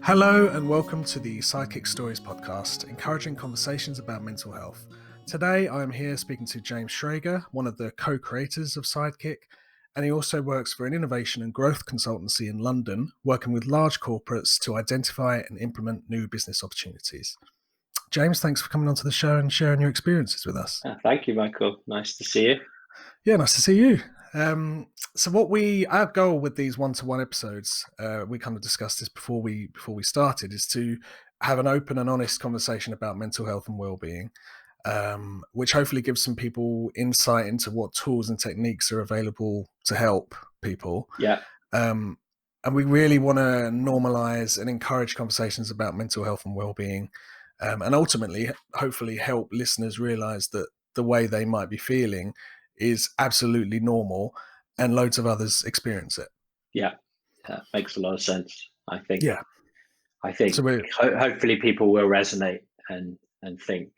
Hello and welcome to the Sidekick Stories podcast, encouraging conversations about mental health. Today I am here speaking to James Shrager, one of the co-creators of Sidekick, and he also works for an innovation and growth consultancy in London, working with large corporates to identify and implement new business opportunities. James, thanks for coming onto the show and sharing your experiences with us. Thank you, Michael. Nice to see you. Yeah, nice to see you. So our goal with these one-to-one episodes, we kind of discussed this before we started, is to have an open and honest conversation about mental health and well-being, which hopefully gives some people insight into what tools and techniques are available to help people. Yeah. And we really want to normalize and encourage conversations about mental health and well-being, and ultimately, hopefully, help listeners realize that the way they might be feeling is absolutely normal and loads of others experience it. Yeah, that makes a lot of sense. I think So hopefully people will resonate and think,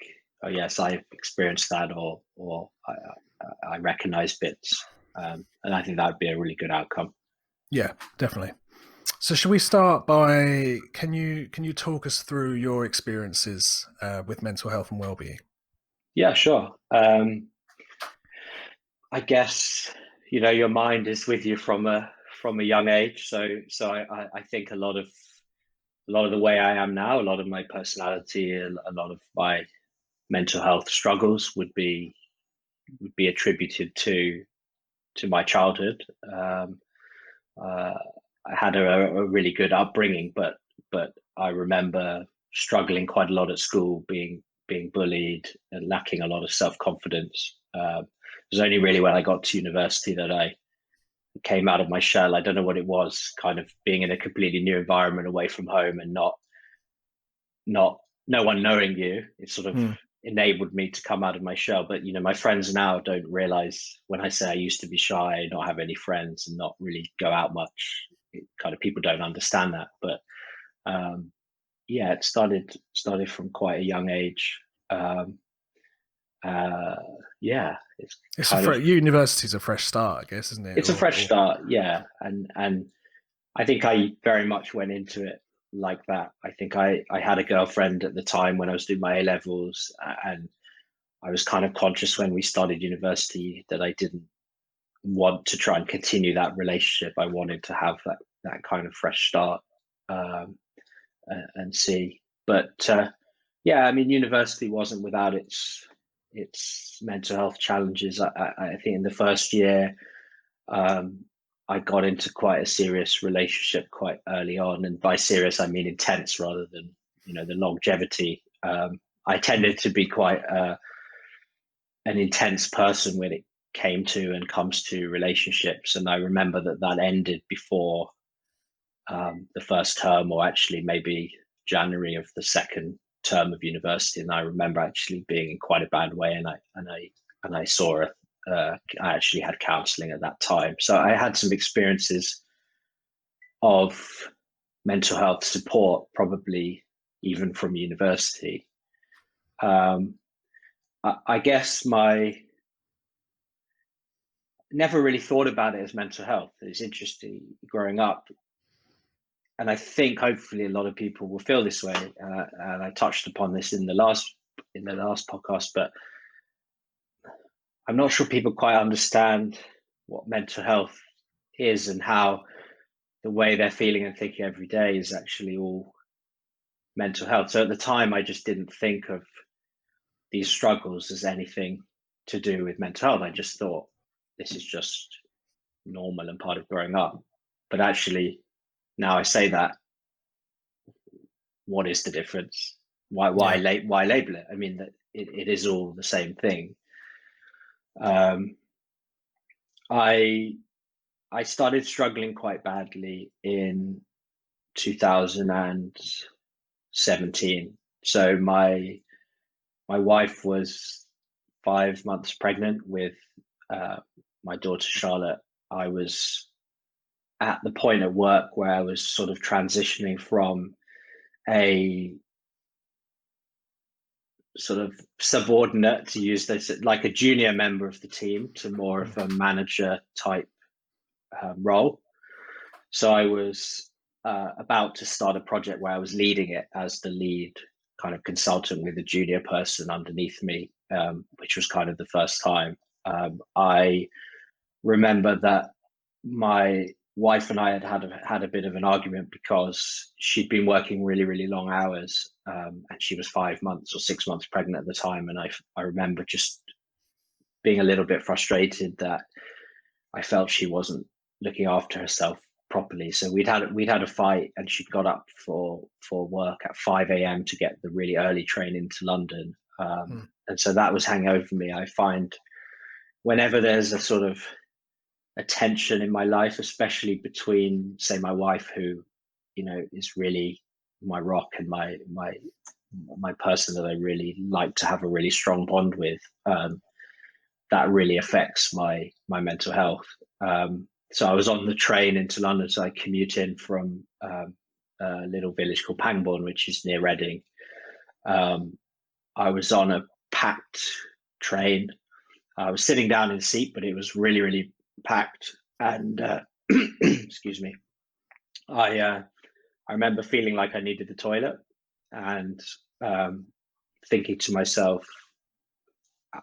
oh yes, I've experienced that, or I recognize bits, and I think that would be a really good outcome. Yeah, definitely. So should we start by, can you talk us through your experiences with mental health and well-being? Yeah, sure. I guess your mind is with you from a young age, so I think a lot of the way I am now, a lot of my personality, a lot of my mental health struggles would be attributed to my childhood. I had a really good upbringing, but I remember struggling quite a lot at school, being bullied and lacking a lot of self-confidence. It was only really when I got to university that I came out of my shell. I don't know what it was, kind of being in a completely new environment away from home and not no one knowing you. It sort of enabled me to come out of my shell. But my friends now don't realize when I say I used to be shy, not have any friends, and not really go out much. Kind of people don't understand that. But yeah, it started from quite a young age. Yeah, University's a fresh start, I guess, isn't it? It's a fresh start, yeah, and I think I very much went into it like that. I think I had a girlfriend at the time when I was doing my A levels, and I was kind of conscious when we started university that I didn't want to try and continue that relationship. I wanted to have that kind of fresh start, and see. But yeah, I mean, university wasn't without its mental health challenges. I think in the first year, I got into quite a serious relationship quite early on, and by serious I mean intense rather than the longevity. I tended to be quite an intense person when it came to and comes to relationships, and I remember that ended before the first term, or actually maybe January of the second term of university. And I remember actually being in quite a bad way, and I saw I actually had counseling at that time. So I had some experiences of mental health support, probably even from university. I guess never really thought about it as mental health. It's interesting growing up, and I think hopefully a lot of people will feel this way. And I touched upon this in the last podcast, but I'm not sure people quite understand what mental health is and how the way they're feeling and thinking every day is actually all mental health. So at the time, I just didn't think of these struggles as anything to do with mental health. I just thought this is just normal and part of growing up. But actually, now I say that, what is the difference? Why label it? I mean, that it is all the same thing. I started struggling quite badly in 2017. So my wife was 5 months pregnant with my daughter Charlotte. I was at the point at work where I was sort of transitioning from a sort of subordinate, to use this, like a junior member of the team, to more of a manager type role. So I was about to start a project where I was leading it as the lead kind of consultant with a junior person underneath me, which was kind of the first time. I remember that my wife and I had a bit of an argument because she'd been working really, really long hours, and she was 5 months or 6 months pregnant at the time. And I remember just being a little bit frustrated that I felt she wasn't looking after herself properly. So we'd had a fight, and she'd got up for work at 5 a.m. to get the really early train into London. Mm. And so that was hanging over me. I find whenever there's a sort of a tension in my life, especially between, say, my wife, who, is really my rock and my person that I really like to have a really strong bond with. That really affects my mental health. So I was on the train into London, so I commute in from a little village called Pangbourne, which is near Reading. I was on a packed train. I was sitting down in the seat, but it was really, really packed. And excuse me, I remember feeling like I needed the toilet, and thinking to myself,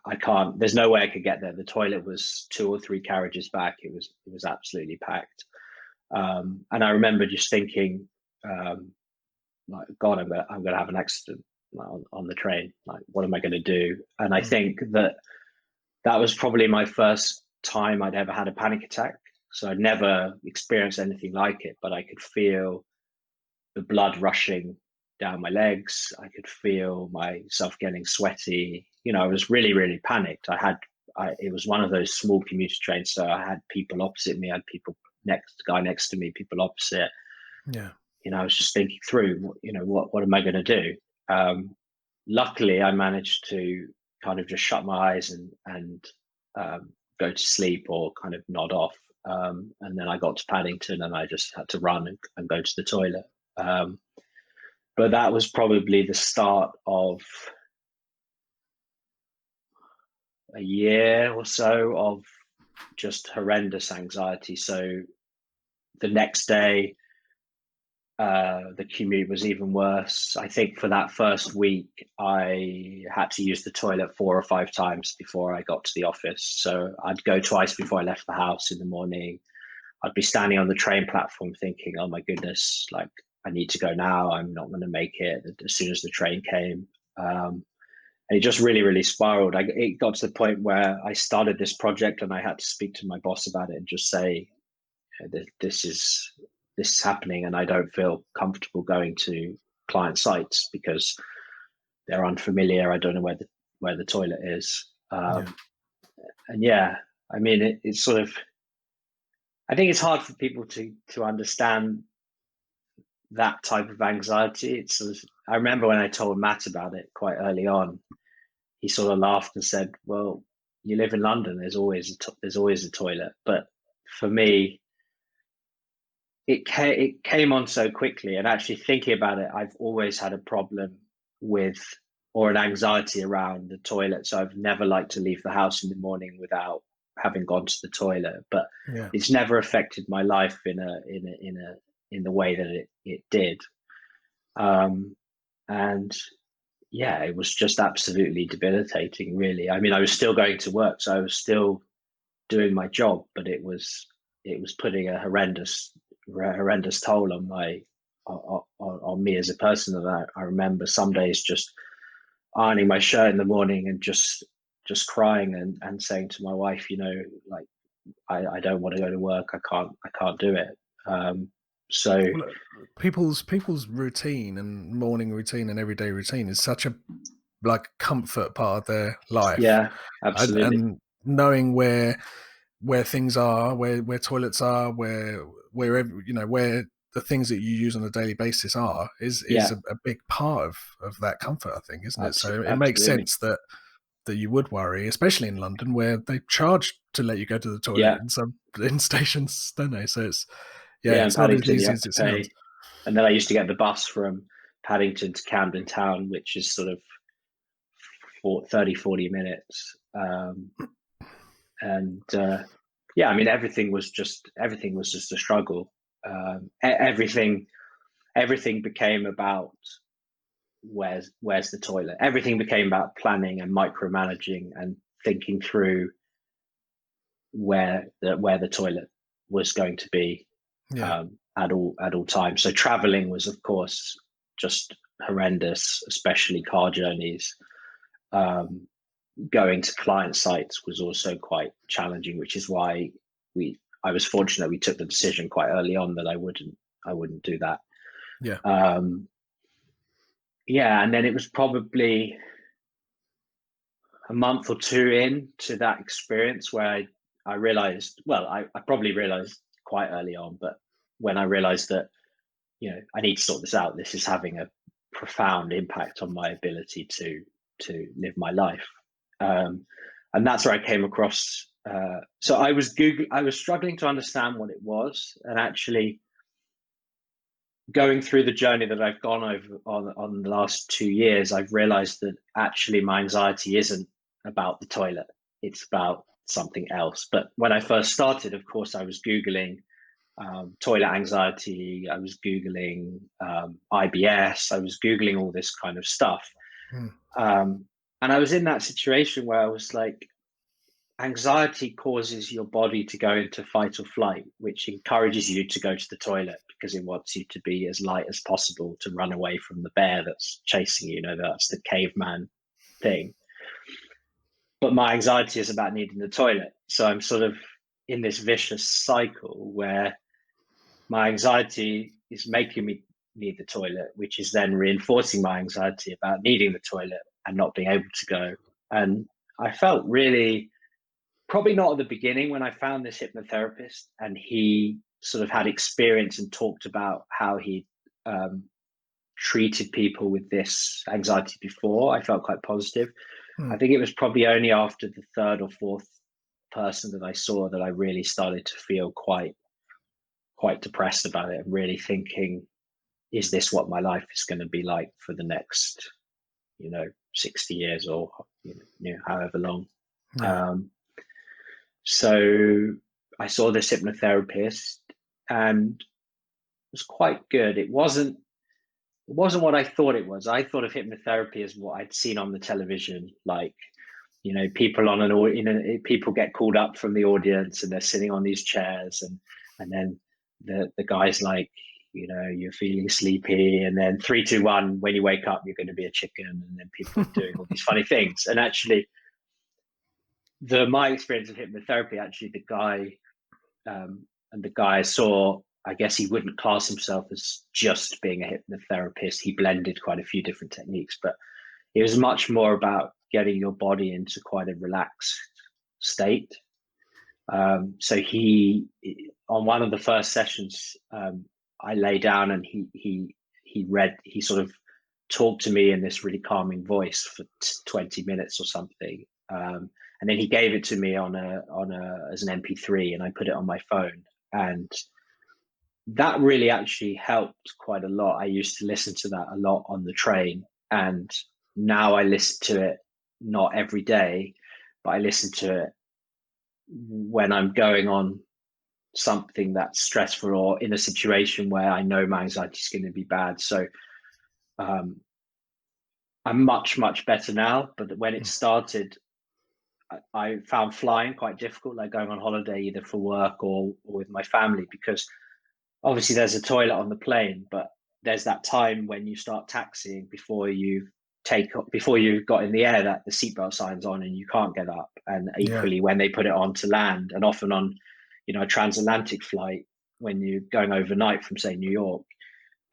I can't. There's no way I could get there. The toilet was 2 or 3 carriages back. It was absolutely packed. And I remember just thinking, like, God, I'm gonna have an accident on the train. Like, what am I going to do? And I Mm. think that was probably my first time I'd ever had a panic attack. So I'd never experienced anything like it, but I could feel the blood rushing down my legs. I could feel myself getting sweaty. I was really, really panicked. It was one of those small commuter trains, so I had people opposite me, I had guy next to me, people opposite. Yeah. I was just thinking through, what am I going to do? Luckily, I managed to kind of just shut my eyes and go to sleep or kind of nod off. And then I got to Paddington, and I just had to run and go to the toilet. Um, but that was probably the start of a year or so of just horrendous anxiety. So the next day, the commute was even worse. I think for that first week, I had to use the toilet 4 or 5 times before I got to the office. So I'd go twice before I left the house in the morning. I'd be standing on the train platform thinking, oh my goodness, like, I need to go now. I'm not going to make it as soon as the train came. And it just really, really spiraled. It got to the point where I started this project, and I had to speak to my boss about it and just say, this is happening, and I don't feel comfortable going to client sites because they're unfamiliar. I don't know where the toilet is. Yeah. And yeah, I mean, it's sort of, I think it's hard for people to understand that type of anxiety. It's sort of, I remember when I told Matt about it quite early on, he sort of laughed and said, "Well, you live in London. There's always a toilet." But for me, it came on so quickly. And actually thinking about it, I've always had a problem with, or an anxiety around the toilet. So I've never liked to leave the house in the morning without having gone to the toilet. But Yeah. it's never affected my life in the way that it did. And yeah, it was just absolutely debilitating, really. I mean, I was still going to work, so I was still doing my job, but it was putting a horrendous toll on me as a person. And I remember some days just ironing my shirt in the morning and just crying and saying to my wife, like, I don't want to go to work. I can't do it. So Well, people's routine and morning routine and everyday routine is such a like comfort part of their life, yeah, absolutely. and knowing where things are, where toilets are, wherever where the things that you use on a daily basis are is Yeah, a big part of that comfort, I think, isn't it? So it makes absolutely. sense that you would worry, especially in London, where they charge to let you go to the toilet Yeah, in stations, don't they? So yeah. In it's not as Paddington, you easy have as to it sounds. pay. And then I used to get the bus from Paddington to Camden Town, which is sort of 40 minutes. And yeah, I mean, everything was just a struggle. Everything became about where's the toilet. Everything became about planning and micromanaging and thinking through where the toilet was going to be at all times. So traveling was, of course, just horrendous, especially car journeys. Going to client sites was also quite challenging, which is why I was fortunate we took the decision quite early on that I wouldn't do that. And then it was probably a month or two into that experience where I realized, I probably realized quite early on, but when I realized that, I need to sort this out, this is having a profound impact on my ability to live my life. And that's where I came across. So I was struggling to understand what it was, and actually going through the journey that I've gone over on the last 2 years, I've realized that actually my anxiety isn't about the toilet. It's about something else. But when I first started, of course, I was Googling toilet anxiety. I was Googling IBS. I was Googling all this kind of stuff. And I was in that situation where I was like, anxiety causes your body to go into fight or flight, which encourages you to go to the toilet because it wants you to be as light as possible to run away from the bear that's chasing you. That's the caveman thing. But my anxiety is about needing the toilet. So I'm sort of in this vicious cycle where my anxiety is making me need the toilet, which is then reinforcing my anxiety about needing the toilet and not being able to go. And I felt really, probably not at the beginning when I found this hypnotherapist and he sort of had experience and talked about how he treated people with this anxiety before. I felt quite positive. I think it was probably only after the third or fourth person that I saw that I really started to feel quite depressed about it and really thinking, is this what my life is going to be like for the next 60 years or however long. So I saw this hypnotherapist and it was quite good. It wasn't what I thought it was. I thought of hypnotherapy as what I'd seen on the television, like people people get called up from the audience and they're sitting on these chairs and then the guy's like, you're feeling sleepy, and then 3, 2, 1, when you wake up, you're going to be a chicken, and then people are doing all these funny things. And actually, my experience of hypnotherapy, actually, the guy I saw, I guess he wouldn't class himself as just being a hypnotherapist. He blended quite a few different techniques, but it was much more about getting your body into quite a relaxed state. So he, on one of the first sessions, I lay down and he sort of talked to me in this really calming voice for 20 minutes or something. And then he gave it to me as an MP3, and I put it on my phone. And that really actually helped quite a lot. I used to listen to that a lot on the train, and now I listen to it not every day, but I listen to it when I'm going on something that's stressful or in a situation where I know my anxiety is going to be bad. So I'm much, much better now. But when it started, I found flying quite difficult, like going on holiday either for work or with my family, because obviously there's a toilet on the plane, but there's that time when you start taxiing before you got in the air that the seatbelt sign's on and you can't get up. And equally when they put it on to land, and often on a transatlantic flight, when you're going overnight from, say, New York,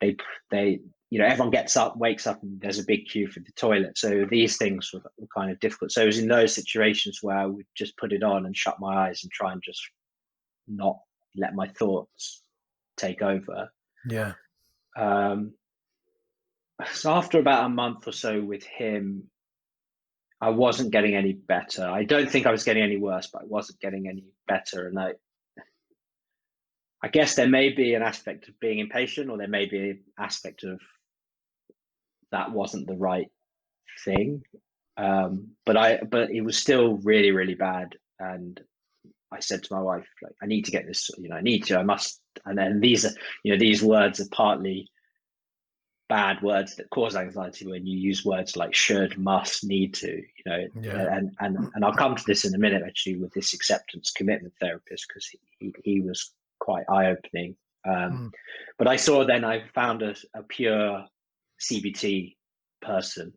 they everyone gets up, wakes up, and there's a big queue for the toilet. So these things were kind of difficult. So it was in those situations where I would just put it on and shut my eyes and try and just not let my thoughts take over. So after about a month or so with him, I wasn't getting any better. I don't think I was getting any worse, but I wasn't getting any better. And I guess there may be an aspect of being impatient, or there may be an aspect of that wasn't the right thing. But it was still really, really bad. And I said to my wife, like, I need to get this, I and then these words are partly bad words that cause anxiety when you use words like should, must, need to, Yeah. and I'll come to this in a minute actually with this acceptance commitment therapist, because he was quite eye-opening. But I found a pure CBT person,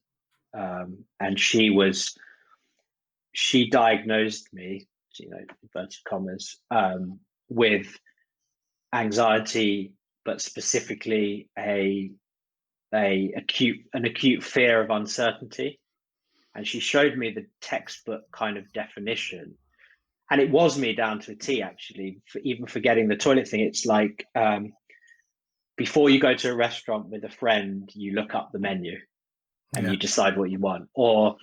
and she diagnosed me, inverted commas, with anxiety, but specifically an acute fear of uncertainty. And she showed me the textbook kind of definition, and it was me down to a T, actually, for even forgetting the toilet thing. It's like, before you go to a restaurant with a friend, you look up the menu and you decide what you want. Or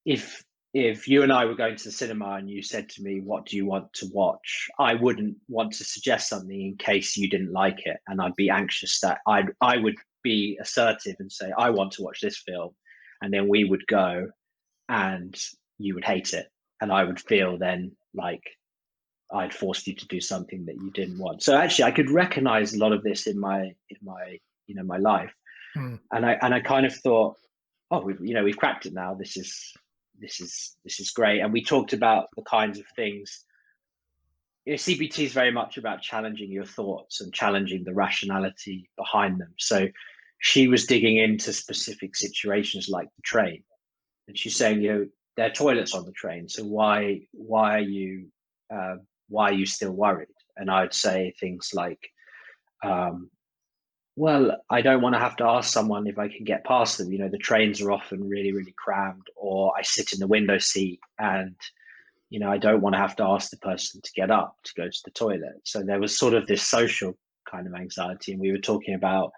if you and I were going to the cinema and you said to me, what do you want to watch? I wouldn't want to suggest something in case you didn't like it, and I'd be anxious that I would be assertive and say, I want to watch this film, and then we would go and you would hate it, and I would feel then like I'd forced you to do something that you didn't want. So actually I could recognize a lot of this in my my life. And I kind of thought, oh, we've cracked it now. This is great. And we talked about the kinds of things. CBT is very much about challenging your thoughts and challenging the rationality behind them. So she was digging into specific situations like the train, and she's saying, there are toilets on the train, so why are you still worried? And I'd say things like, well, I don't want to have to ask someone if I can get past them. The trains are often really, really crammed, or I sit in the window seat and, I don't want to have to ask the person to get up to go to the toilet. So there was sort of this social kind of anxiety. And we were talking about,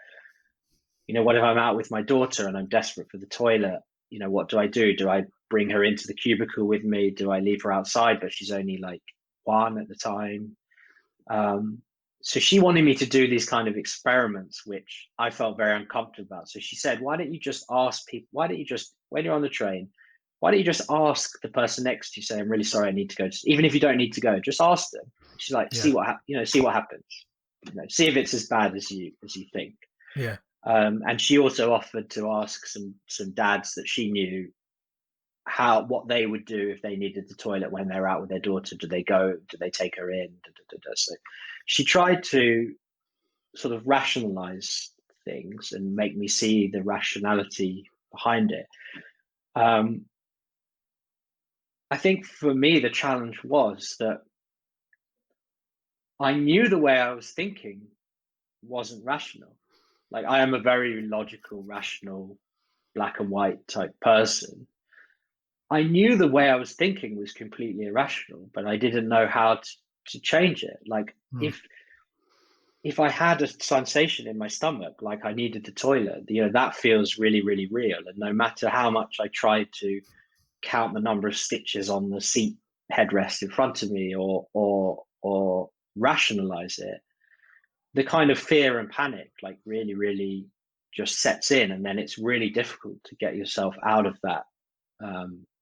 what if I'm out with my daughter and I'm desperate for the toilet? What do I do? Do I bring her into the cubicle with me? Do I leave her outside? But she's only like 1 at the time. So she wanted me to do these kind of experiments, which I felt very uncomfortable about. So she said, why don't you just ask people, when you're on the train, why don't you just ask the person next to you, say, I'm really sorry, I need to go. Even if you don't need to go, just ask them. She's like, see what happens. See if it's as bad as you think. Yeah. And she also offered to ask some dads that she knew what they would do if they needed the toilet when they're out with their daughter. Do they go? Do they take her in? So she tried to sort of rationalize things and make me see the rationality behind it. I think for me, the challenge was that I knew the way I was thinking wasn't rational. Like, I am a very logical, rational, black and white type person. I knew the way I was thinking was completely irrational, but I didn't know how to change it. Like, if I had a sensation in my stomach, like I needed the toilet, that feels really, really real. And no matter how much I tried to count the number of stitches on the seat headrest in front of me or rationalize it, the kind of fear and panic like really, really just sets in, and then it's really difficult to get yourself out of that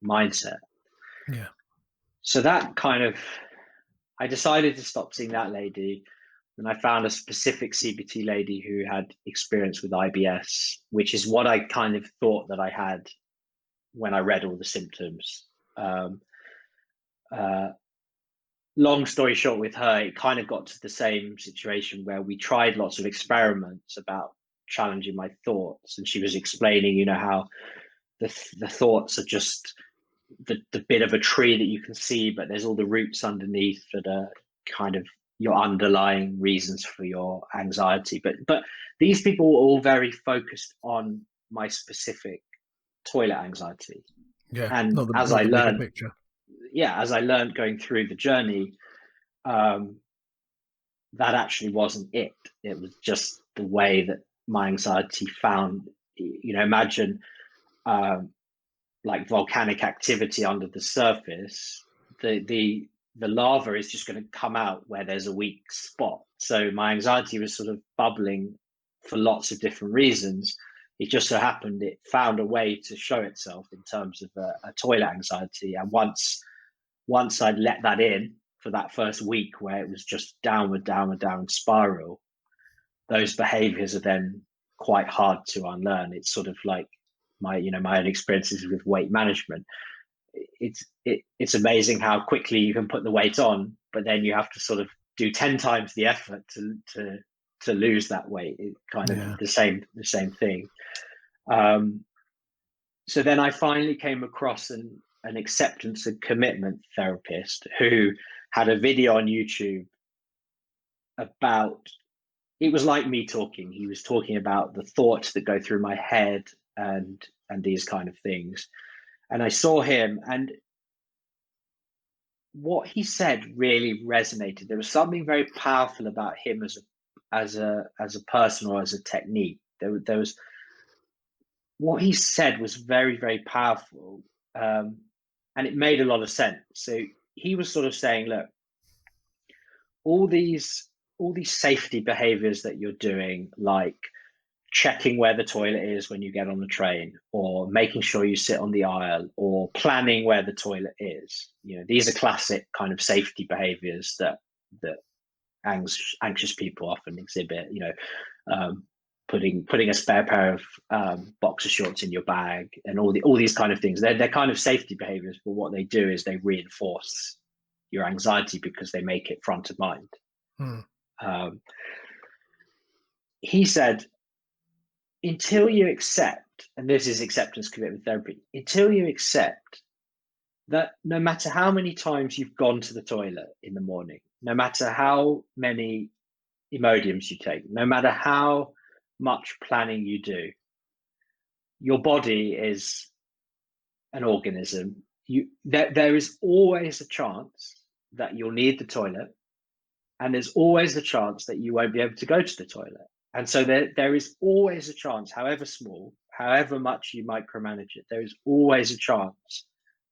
mindset. Yeah. So that kind of, I decided to stop seeing that lady, and I found a specific CBT lady who had experience with IBS, which is what I kind of thought that I had when I read all the symptoms. Long story short, with her, it kind of got to the same situation where we tried lots of experiments about challenging my thoughts, and she was explaining, how the thoughts are just the bit of a tree that you can see, but there's all the roots underneath that are kind of your underlying reasons for your anxiety. But these people were all very focused on my specific toilet anxiety. Yeah. And Not the bigger picture. as I learned going through the journey, that actually wasn't it. It was just the way that my anxiety found, imagine like volcanic activity under the surface. The lava is just going to come out where there's a weak spot. So my anxiety was sort of bubbling for lots of different reasons. It just so happened it found a way to show itself in terms of a toilet anxiety. And once I'd let that in, for that first week where it was just downward, downward, downward spiral, those behaviors are then quite hard to unlearn. It's sort of like my own experiences with weight management. It's amazing how quickly you can put the weight on, but then you have to sort of do 10 times the effort to lose that weight. It kind of the same thing. So then I finally came across an acceptance and commitment therapist who had a video on YouTube about, it was like me talking. He was talking about the thoughts that go through my head and these kind of things. And I saw him, and what he said really resonated. There was something very powerful about him as a person or as a technique. There was, what he said was very, very powerful, and it made a lot of sense. So he was sort of saying, look, all these safety behaviors that you're doing, like checking where the toilet is when you get on the train, or making sure you sit on the aisle, or planning where the toilet is. These are classic kind of safety behaviors that anxious people often exhibit. Putting a spare pair of boxer shorts in your bag, and all these kind of things. They're kind of safety behaviors, but what they do is they reinforce your anxiety because they make it front of mind. He said, until you accept, and this is acceptance commitment therapy, until you accept that no matter how many times you've gone to the toilet in the morning, no matter how many Imodiums you take, no matter how much planning you do, your body is an organism. There is always a chance that you'll need the toilet, and there's always a chance that you won't be able to go to the toilet. And so there is always a chance, however small, however much you micromanage it, there is always a chance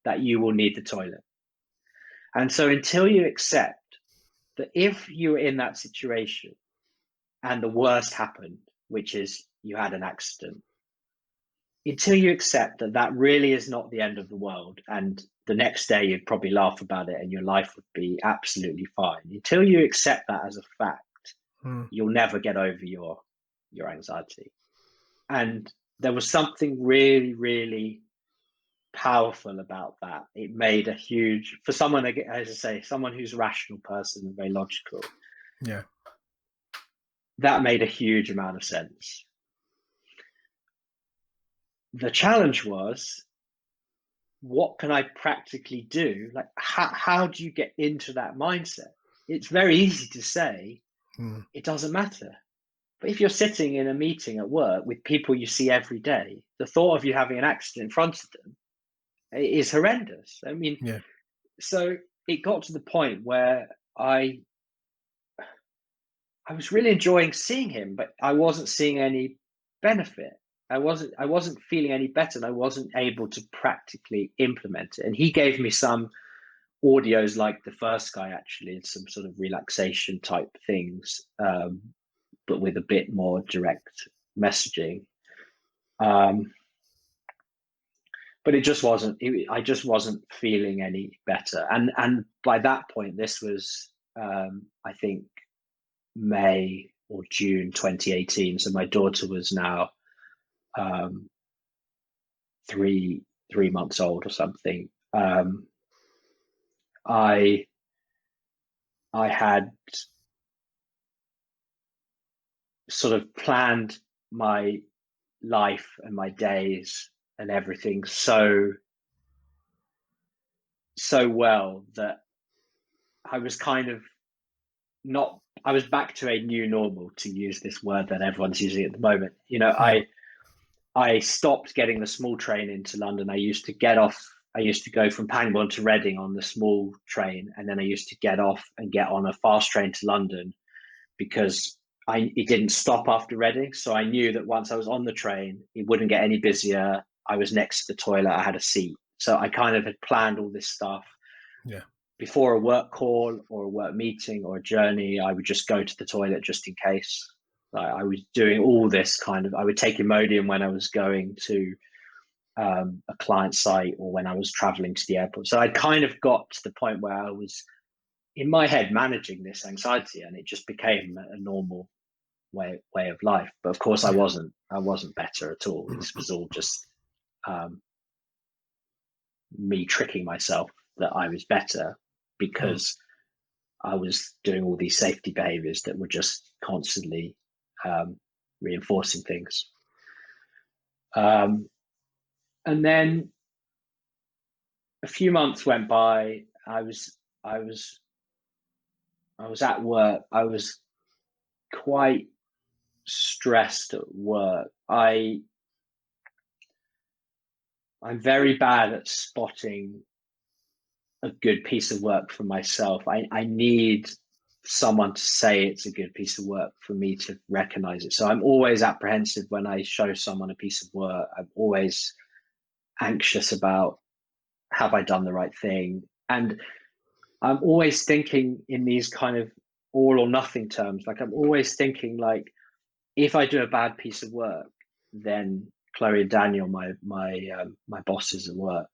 that you will need the toilet. And so until you accept that if you're in that situation and the worst happened, which is you had an accident, until you accept that that really is not the end of the world, and the next day you'd probably laugh about it and your life would be absolutely fine, until you accept that as a fact, you'll never get over your anxiety. And there was something really, really powerful about that. It made a huge, for someone, as I say, someone who's a rational person and very logical, that made a huge amount of sense. The challenge was, what can I practically do? Like, how do you get into that mindset? It's very easy to say, it doesn't matter. But if you're sitting in a meeting at work with people you see every day, the thought of you having an accident in front of them is horrendous. I mean, so it got to the point where I was really enjoying seeing him, but I wasn't seeing any benefit. I wasn't feeling any better, and I wasn't able to practically implement it. And he gave me some audios like the first guy, actually, and some sort of relaxation type things, but with a bit more direct messaging. But it just wasn't. I just wasn't feeling any better. And by that point, this was, I think, May or June 2018. So my daughter was now 3 months old or something. I had sort of planned my life and my days and everything so well that I was kind of not, I was back to a new normal, to use this word that everyone's using at the moment. I stopped getting the small train into London. I used to go from Pangbourne to Reading on the small train, and then I used to get off and get on a fast train to London, because it didn't stop after Reading. So I knew that once I was on the train, it wouldn't get any busier. I was next to the toilet. I had a seat. So I kind of had planned all this stuff. Before a work call or a work meeting or a journey, I would just go to the toilet just in case. I was doing all this kind of, I would take Imodium when I was going to a client site or when I was traveling to the airport. So I kind of got to the point where I was in my head managing this anxiety, and it just became a normal way of life. But of course, I Yeah. wasn't better at all. This was all just um, me tricking myself that I was better Mm. because I was doing all these safety behaviors that were just constantly reinforcing things. Um, and then a few months went by. I was I was at work. I was quite stressed at work. I'm very bad at spotting a good piece of work for myself. I need someone to say it's a good piece of work for me to recognize it. So I'm always apprehensive when I show someone a piece of work. I'm always anxious about, have I done the right thing? And I'm always thinking in these kind of all or nothing terms. Like I'm always thinking like, if I do a bad piece of work, then Chloe and Daniel, my bosses at work,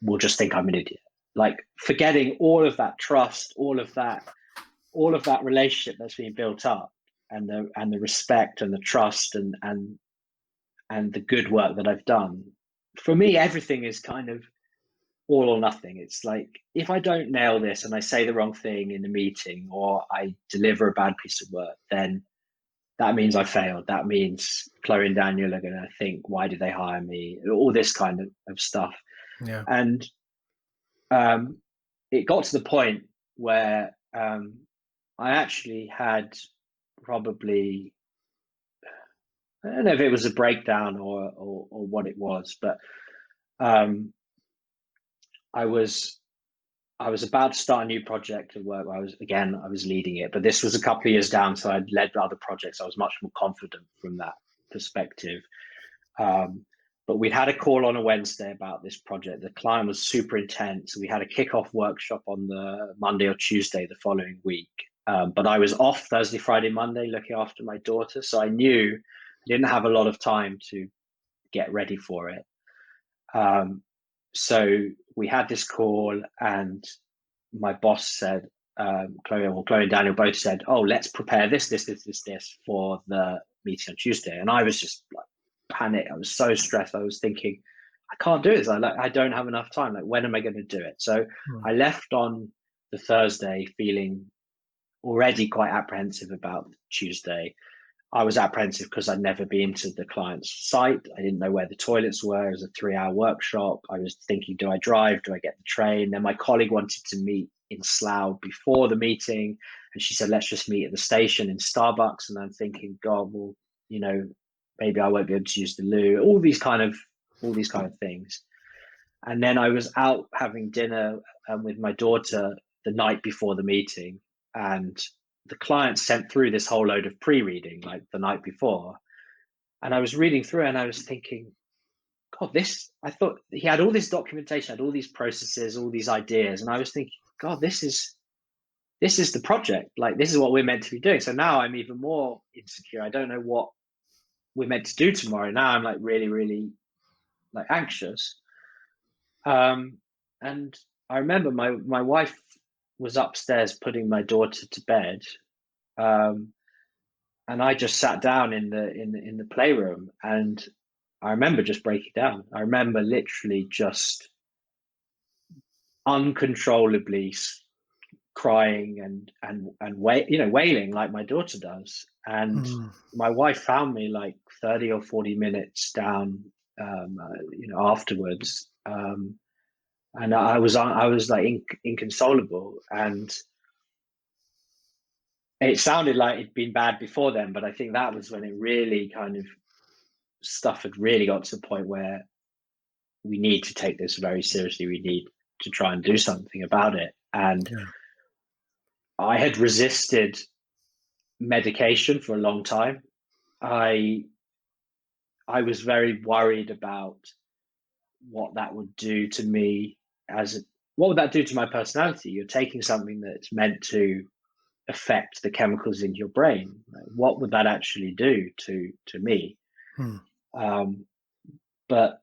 will just think I'm an idiot. Like forgetting all of that trust, all of that relationship that's been built up, and the respect and the trust and the good work that I've done. For me, everything is kind of all or nothing. It's like if I don't nail this and I say the wrong thing in the meeting or I deliver a bad piece of work, then that means I failed. That means Chloe and Daniel are going to think, why did they hire me? All this kind of stuff. Yeah. And um, it got to the point where I actually had probably, I don't know if it was a breakdown or what it was, but um, I was I was about to start a new project at work. I was leading it, but this was a couple of years down, so I'd led other projects. I was much more confident from that perspective. Um, but we'd had a call on a Wednesday about this project. The client was super intense. We had a kickoff workshop on the Monday or Tuesday the following week. But I was off Thursday, Friday, Monday looking after my daughter. So I knew I didn't have a lot of time to get ready for it. Um, so we had this call, and my boss said, Chloe and Daniel both said, "Oh, let's prepare this for the meeting on Tuesday." And I was just like panic. I was so stressed. I was thinking, I can't do this. I don't have enough time. Like, when am I going to do it? So Mm. I left on the Thursday feeling already quite apprehensive about Tuesday. I was apprehensive because I'd never been to the client's site. I didn't know where the toilets were. It was a 3-hour workshop. I was thinking, do I drive? Do I get the train? Then my colleague wanted to meet in Slough before the meeting. And she said, let's just meet at the station in Starbucks. And I'm thinking, God, well, you know, maybe I won't be able to use the loo. All these kind of things. And then I was out having dinner with my daughter the night before the meeting, and the client sent through this whole load of pre-reading like the night before. And I was reading through it and I was thinking, God, I thought he had all this documentation, had all these processes, all these ideas. And I was thinking, God, this is the project. Like, this is what we're meant to be doing. So now I'm even more insecure. I don't know what we're meant to do tomorrow. Now I'm like really, really like anxious. And I remember my wife was upstairs putting my daughter to bed, um, and I just sat down in the playroom, and I remember just breaking down. I remember literally just uncontrollably crying and wailing like my daughter does. And Mm. my wife found me like 30 or 40 minutes down, afterwards. And I was like inconsolable, and it sounded like it'd been bad before then, but I think that was when it really kind of stuff had really got to the point where we need to take this very seriously. We need to try and do something about it. And Yeah. I had resisted medication for a long time. I I was very worried about what that would do to me what would that do to my personality? You're taking something that's meant to affect the chemicals in your brain. Like, what would that actually do to me? Mm. Um, but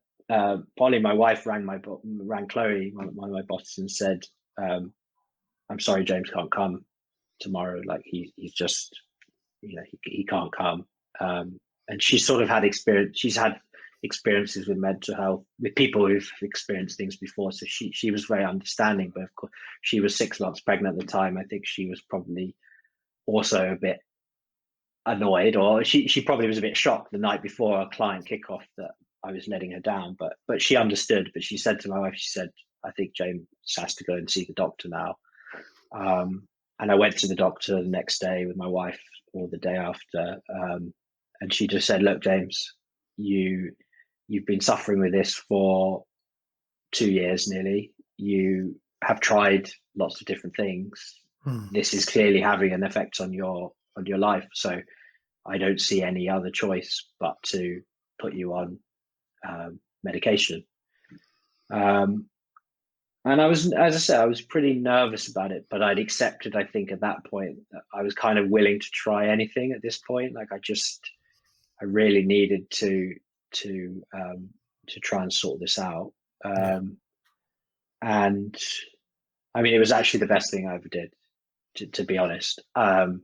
Polly, my wife, rang Chloe, one of my bosses, and said, um, I'm sorry, James can't come tomorrow. Like he's just, he can't come. And she sort of had experience. She's had experiences with mental health with people who've experienced things before. So she was very understanding. But of course, she was 6 months pregnant at the time. I think she was probably also a bit annoyed, or she probably was a bit shocked the night before our client kickoff that I was letting her down. But she understood. But she said to my wife, she said, "I think James has to go and see the doctor now." And I went to the doctor the next day with my wife, or the day after, and she just said, "Look, James, you've been suffering with this for 2 years nearly. You have tried lots of different things. This is clearly having an effect on your life. So I don't see any other choice but to put you on medication." And I was, as I said, I was pretty nervous about it, but I'd accepted, I think, at that point that I was kind of willing to try anything at this point. Like I really needed to try and sort this out. And I mean, it was actually the best thing I ever did, to be honest. The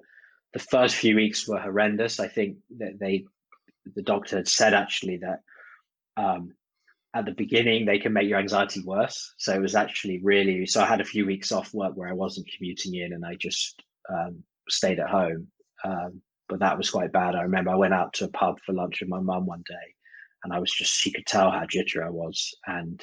first few weeks were horrendous. I think that the doctor had said actually that at the beginning they can make your anxiety worse. So it was actually really, so I had a few weeks off work where I wasn't commuting in, and I just stayed at home. But that was quite bad. I remember I went out to a pub for lunch with my mum one day, and she could tell how jittery I was. And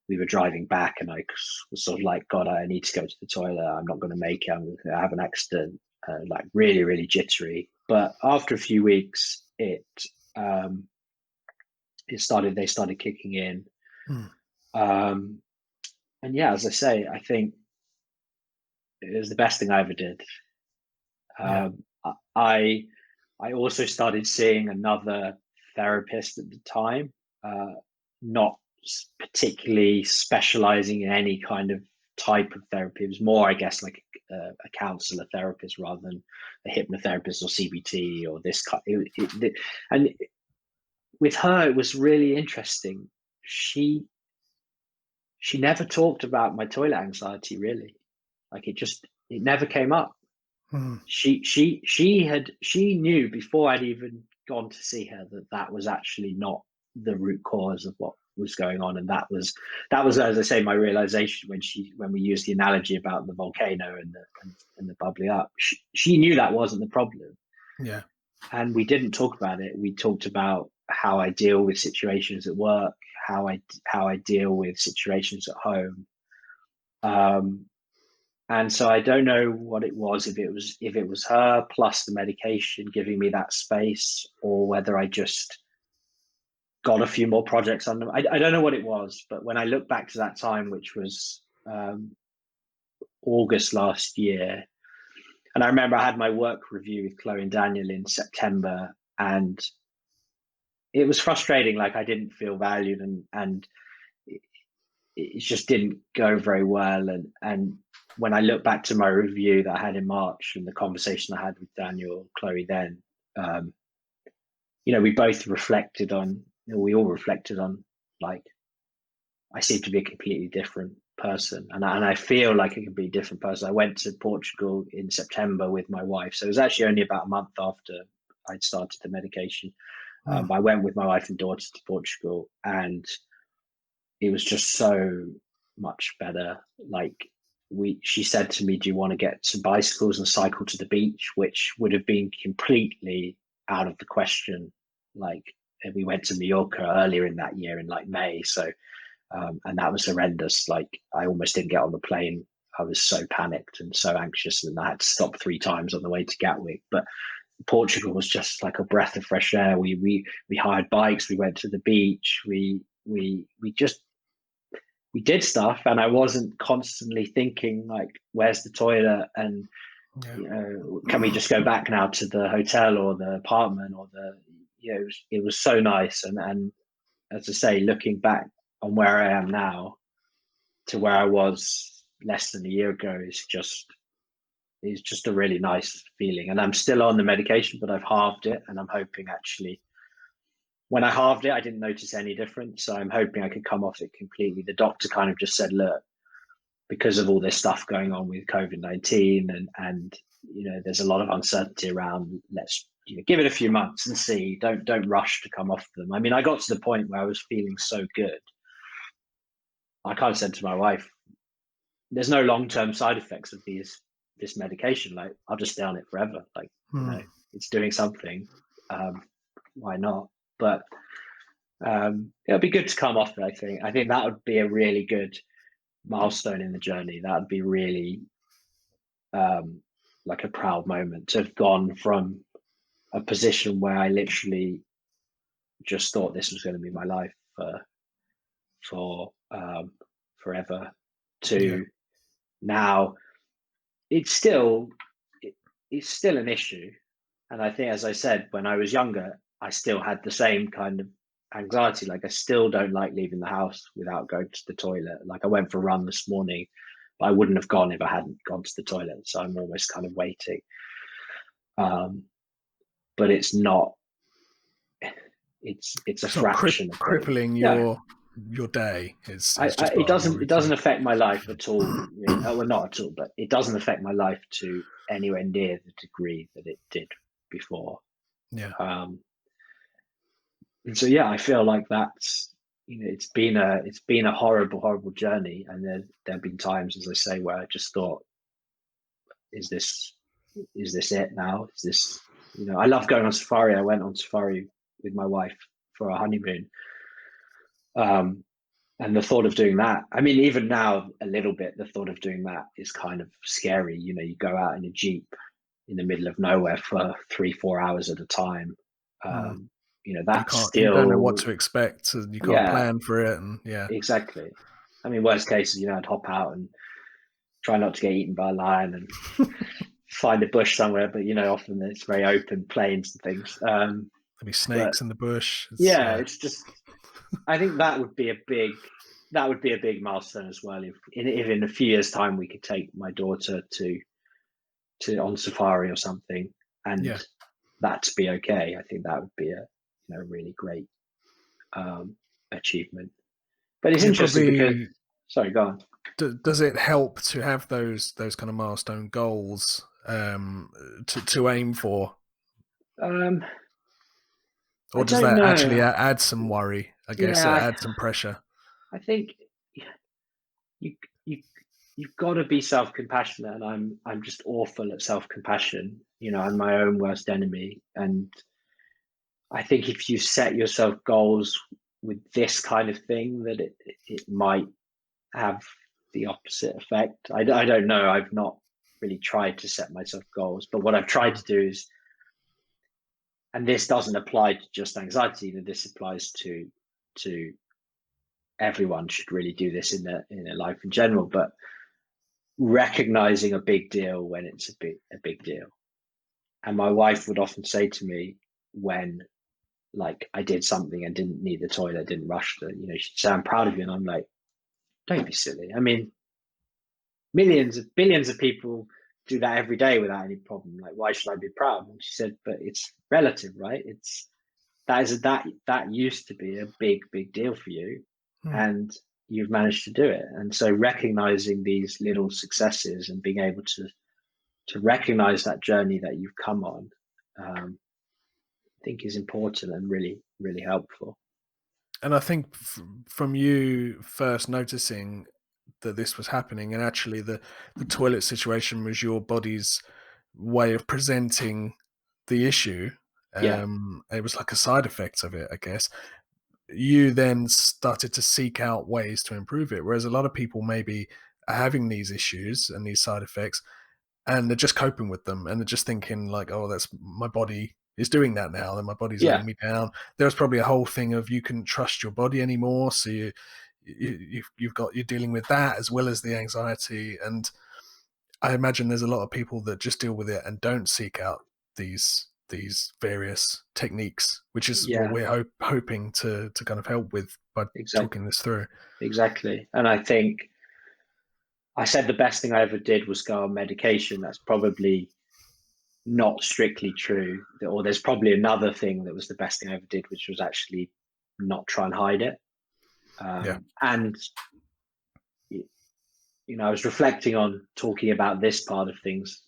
we were driving back, and I was sort of like, God, I need to go to the toilet. I'm not going to make it. I'm going to have an accident. Like really, really jittery. But after a few weeks, they started kicking in. And yeah, as I say, I think it was the best thing I ever did. I also started seeing another therapist at the time, not particularly specializing in any kind of type of therapy. It was more, I guess, like a counselor therapist rather than a hypnotherapist or CBT or this kind. And with her, it was really interesting. She never talked about my toilet anxiety, really. Like it never came up. She knew before I'd even gone to see her that was actually not the root cause of what was going on. And that was, as I say, my realization when we used the analogy about the volcano and the bubbling up. She knew that wasn't the problem. Yeah. And we didn't talk about it. We talked about how I deal with situations at work, how I deal with situations at home. And so I don't know what it was, if it was her plus the medication giving me that space, or whether I just got a few more projects on them. I don't know what it was, but when I look back to that time, which was August last year, and I remember I had my work review with Chloe and Daniel in September, and it was frustrating. Like I didn't feel valued, and it just didn't go very well. And when I look back to my review that I had in March and the conversation I had with Daniel, Chloe, then, we both reflected on, we all reflected on, like, I seem to be a completely different person. And I feel like a completely different person. I went to Portugal in September with my wife. So it was actually only about a month after I'd started the medication. But I went with my wife and daughter to Portugal, and it was just so much better. Like she said to me, "Do you want to get some bicycles and cycle to the beach?" Which would have been completely out of the question. Like, and we went to Mallorca earlier in that year in like May. So, and that was horrendous. Like I almost didn't get on the plane. I was so panicked and so anxious, and I had to stop 3 times on the way to Gatwick. But Portugal was just like a breath of fresh air. We hired bikes. We went to the beach. We did stuff, and I wasn't constantly thinking like, "Where's the toilet?" and can we just go back now to the hotel or the apartment or it was so nice. And as I say, looking back on where I am now to where I was less than a year ago is just a really nice feeling. And I'm still on the medication, but I've halved it, and I'm hoping actually when I halved it, I didn't notice any difference. So I'm hoping I could come off it completely. The doctor kind of just said, "Look, because of all this stuff going on with COVID-19 and there's a lot of uncertainty around. Let's give it a few months and see. Don't rush to come off them. I mean, I got to the point where I was feeling so good. I kind of said to my wife, "There's no long-term side effects of this medication. Like, I'll just stay on it forever. Like, it's doing something. Why not?" But it'll be good to come off it. I think that would be a really good milestone in the journey. That would be really like a proud moment to have gone from a position where I literally just thought this was going to be my life for forever to now it's still an issue. And I think, as I said, when I was younger, I still had the same kind of anxiety. Like, I still don't like leaving the house without going to the toilet. Like, I went for a run this morning, but I wouldn't have gone if I hadn't gone to the toilet. So I'm almost kind of waiting. But it's not. It's a fraction of crippling your day. It doesn't affect my life at all. Well, not at all, but it doesn't affect my life to anywhere near the degree that it did before. Yeah. And so I feel like that's it's been a horrible journey, and there've been times, as I say, where I just thought, is this it now? Is this I love going on safari. I went on safari with my wife for our honeymoon. And the thought of doing that, I mean, even now, a little bit, the thought of doing that is kind of scary. You go out in a Jeep in the middle of nowhere for 3-4 hours at a time. That's you don't know what to expect. So you can't plan for it. And exactly. I mean, worst case is, I'd hop out and try not to get eaten by a lion and find a bush somewhere. But, often it's very open plains and things. There'll be snakes in the bush. It's just, I think that would be a big milestone as well. If in a few years' time we could take my daughter to on safari or something, and that to be okay, I think that would be a really great achievement. But it's interesting because, sorry, go on. Does it help to have those kind of milestone goals to aim for? Or does that actually add some worry? I guess it adds some pressure. I think you've got to be self-compassionate, and I'm just awful at self-compassion. I'm my own worst enemy, and I think if you set yourself goals with this kind of thing, that it might have the opposite effect. I don't know. I've not really tried to set myself goals, but what I've tried to do is, and this doesn't apply to just anxiety, this applies to everyone should really do this in their life in general, but recognizing a big deal when it's a big deal. And my wife would often say to me when, like, I did something and didn't need the toilet, didn't rush she'd say, "I'm proud of you." And I'm like, don't be silly. I mean, billions of people do that every day without any problem. Like, why should I be proud? And she said, but it's relative, right? That used to be a big deal for you, and you've managed to do it. And so recognizing these little successes and being able to recognize that journey that you've come on, I think is important and really, really helpful. And I think from you first noticing that this was happening, and actually the toilet situation was your body's way of presenting the issue. It was like a side effect of it, I guess. You then started to seek out ways to improve it, whereas a lot of people maybe are having these issues and these side effects, and they're just coping with them, and they're just thinking like, "Oh, that's my body is doing that now, and my body's letting me down." There's probably a whole thing of you couldn't trust your body anymore, so you're dealing with that as well as the anxiety. And I imagine there's a lot of people that just deal with it and don't seek out these various techniques, which is what we're hoping to kind of help with by talking this through. Exactly. And I think I said the best thing I ever did was go on medication. That's probably not strictly true. Or there's probably another thing that was the best thing I ever did, which was actually not try and hide it. And I was reflecting on talking about this part of things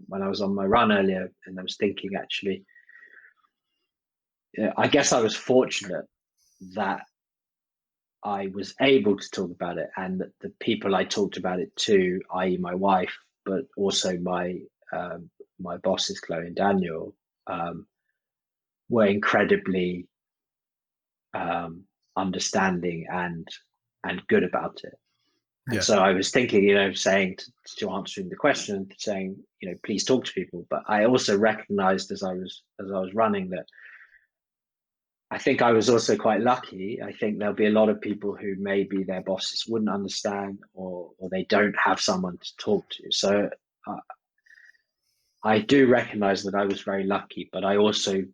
when I was on my run earlier, and I was thinking actually, I guess I was fortunate that I was able to talk about it, and that the people I talked about it to, i.e., my wife, but also my bosses, Chloe and Daniel, um, were incredibly understanding and good about it. And Yeah. so I was thinking, saying to answering the question, saying, please talk to people. But I also recognized as I was running that I think I was also quite lucky. I think there'll be a lot of people who maybe their bosses wouldn't understand, or they don't have someone to talk to. So uh, I do recognize that I was very lucky, but I also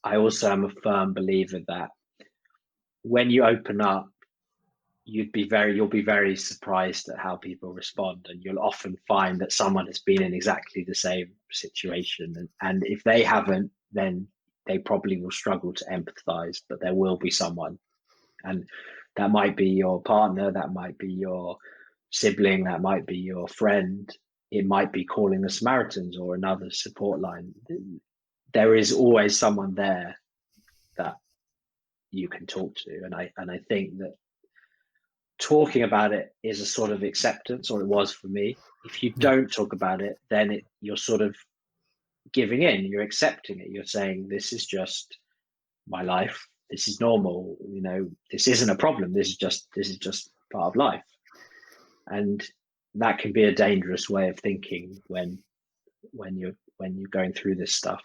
am a firm believer that when you open up, you'll be very surprised at how people respond, and you'll often find that someone has been in exactly the same situation, and if they haven't, then they probably will struggle to empathize, but there will be someone. And that might be your partner, that might be your sibling, that might be your friend, it might be calling the Samaritans or another support line. There is always someone there that you can talk to, and I think that talking about it is a sort of acceptance, or it was for me. If you Yeah. don't talk about it, then you're sort of giving in, you're accepting it, you're saying, this is just my life, this is normal, this isn't a problem, this is just part of life. And that can be a dangerous way of thinking when you're going through this stuff.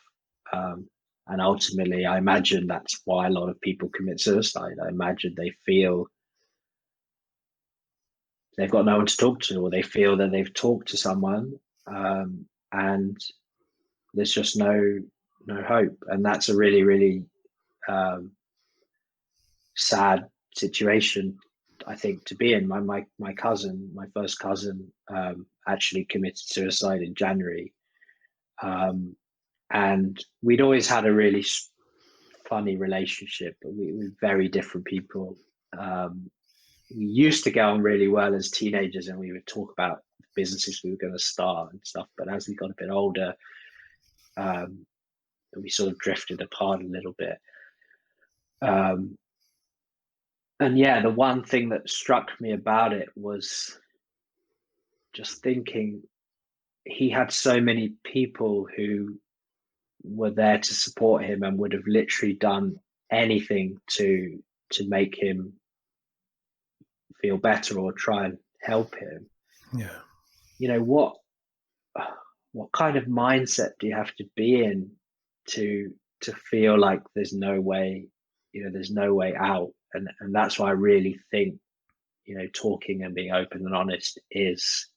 And ultimately, I imagine that's why a lot of people commit suicide. I imagine they feel they've got no one to talk to, or they feel that they've talked to someone, and there's just no hope. And that's a really, really um, sad situation, I think, to be in. My cousin, my first cousin, actually committed suicide in January, and we'd always had a really funny relationship. But we're very different people. We used to get on really well as teenagers, and we would talk about businesses we were going to start and stuff. But as we got a bit older, um, we sort of drifted apart a little bit. Um, and yeah, the one thing that struck me about it was just thinking he had so many people who were there to support him and would have literally done anything to make him feel better or try and help him. Yeah. You know what kind of mindset do you have to be in to feel like there's no way, there's no way out? And that's why I really think, talking and being open and honest is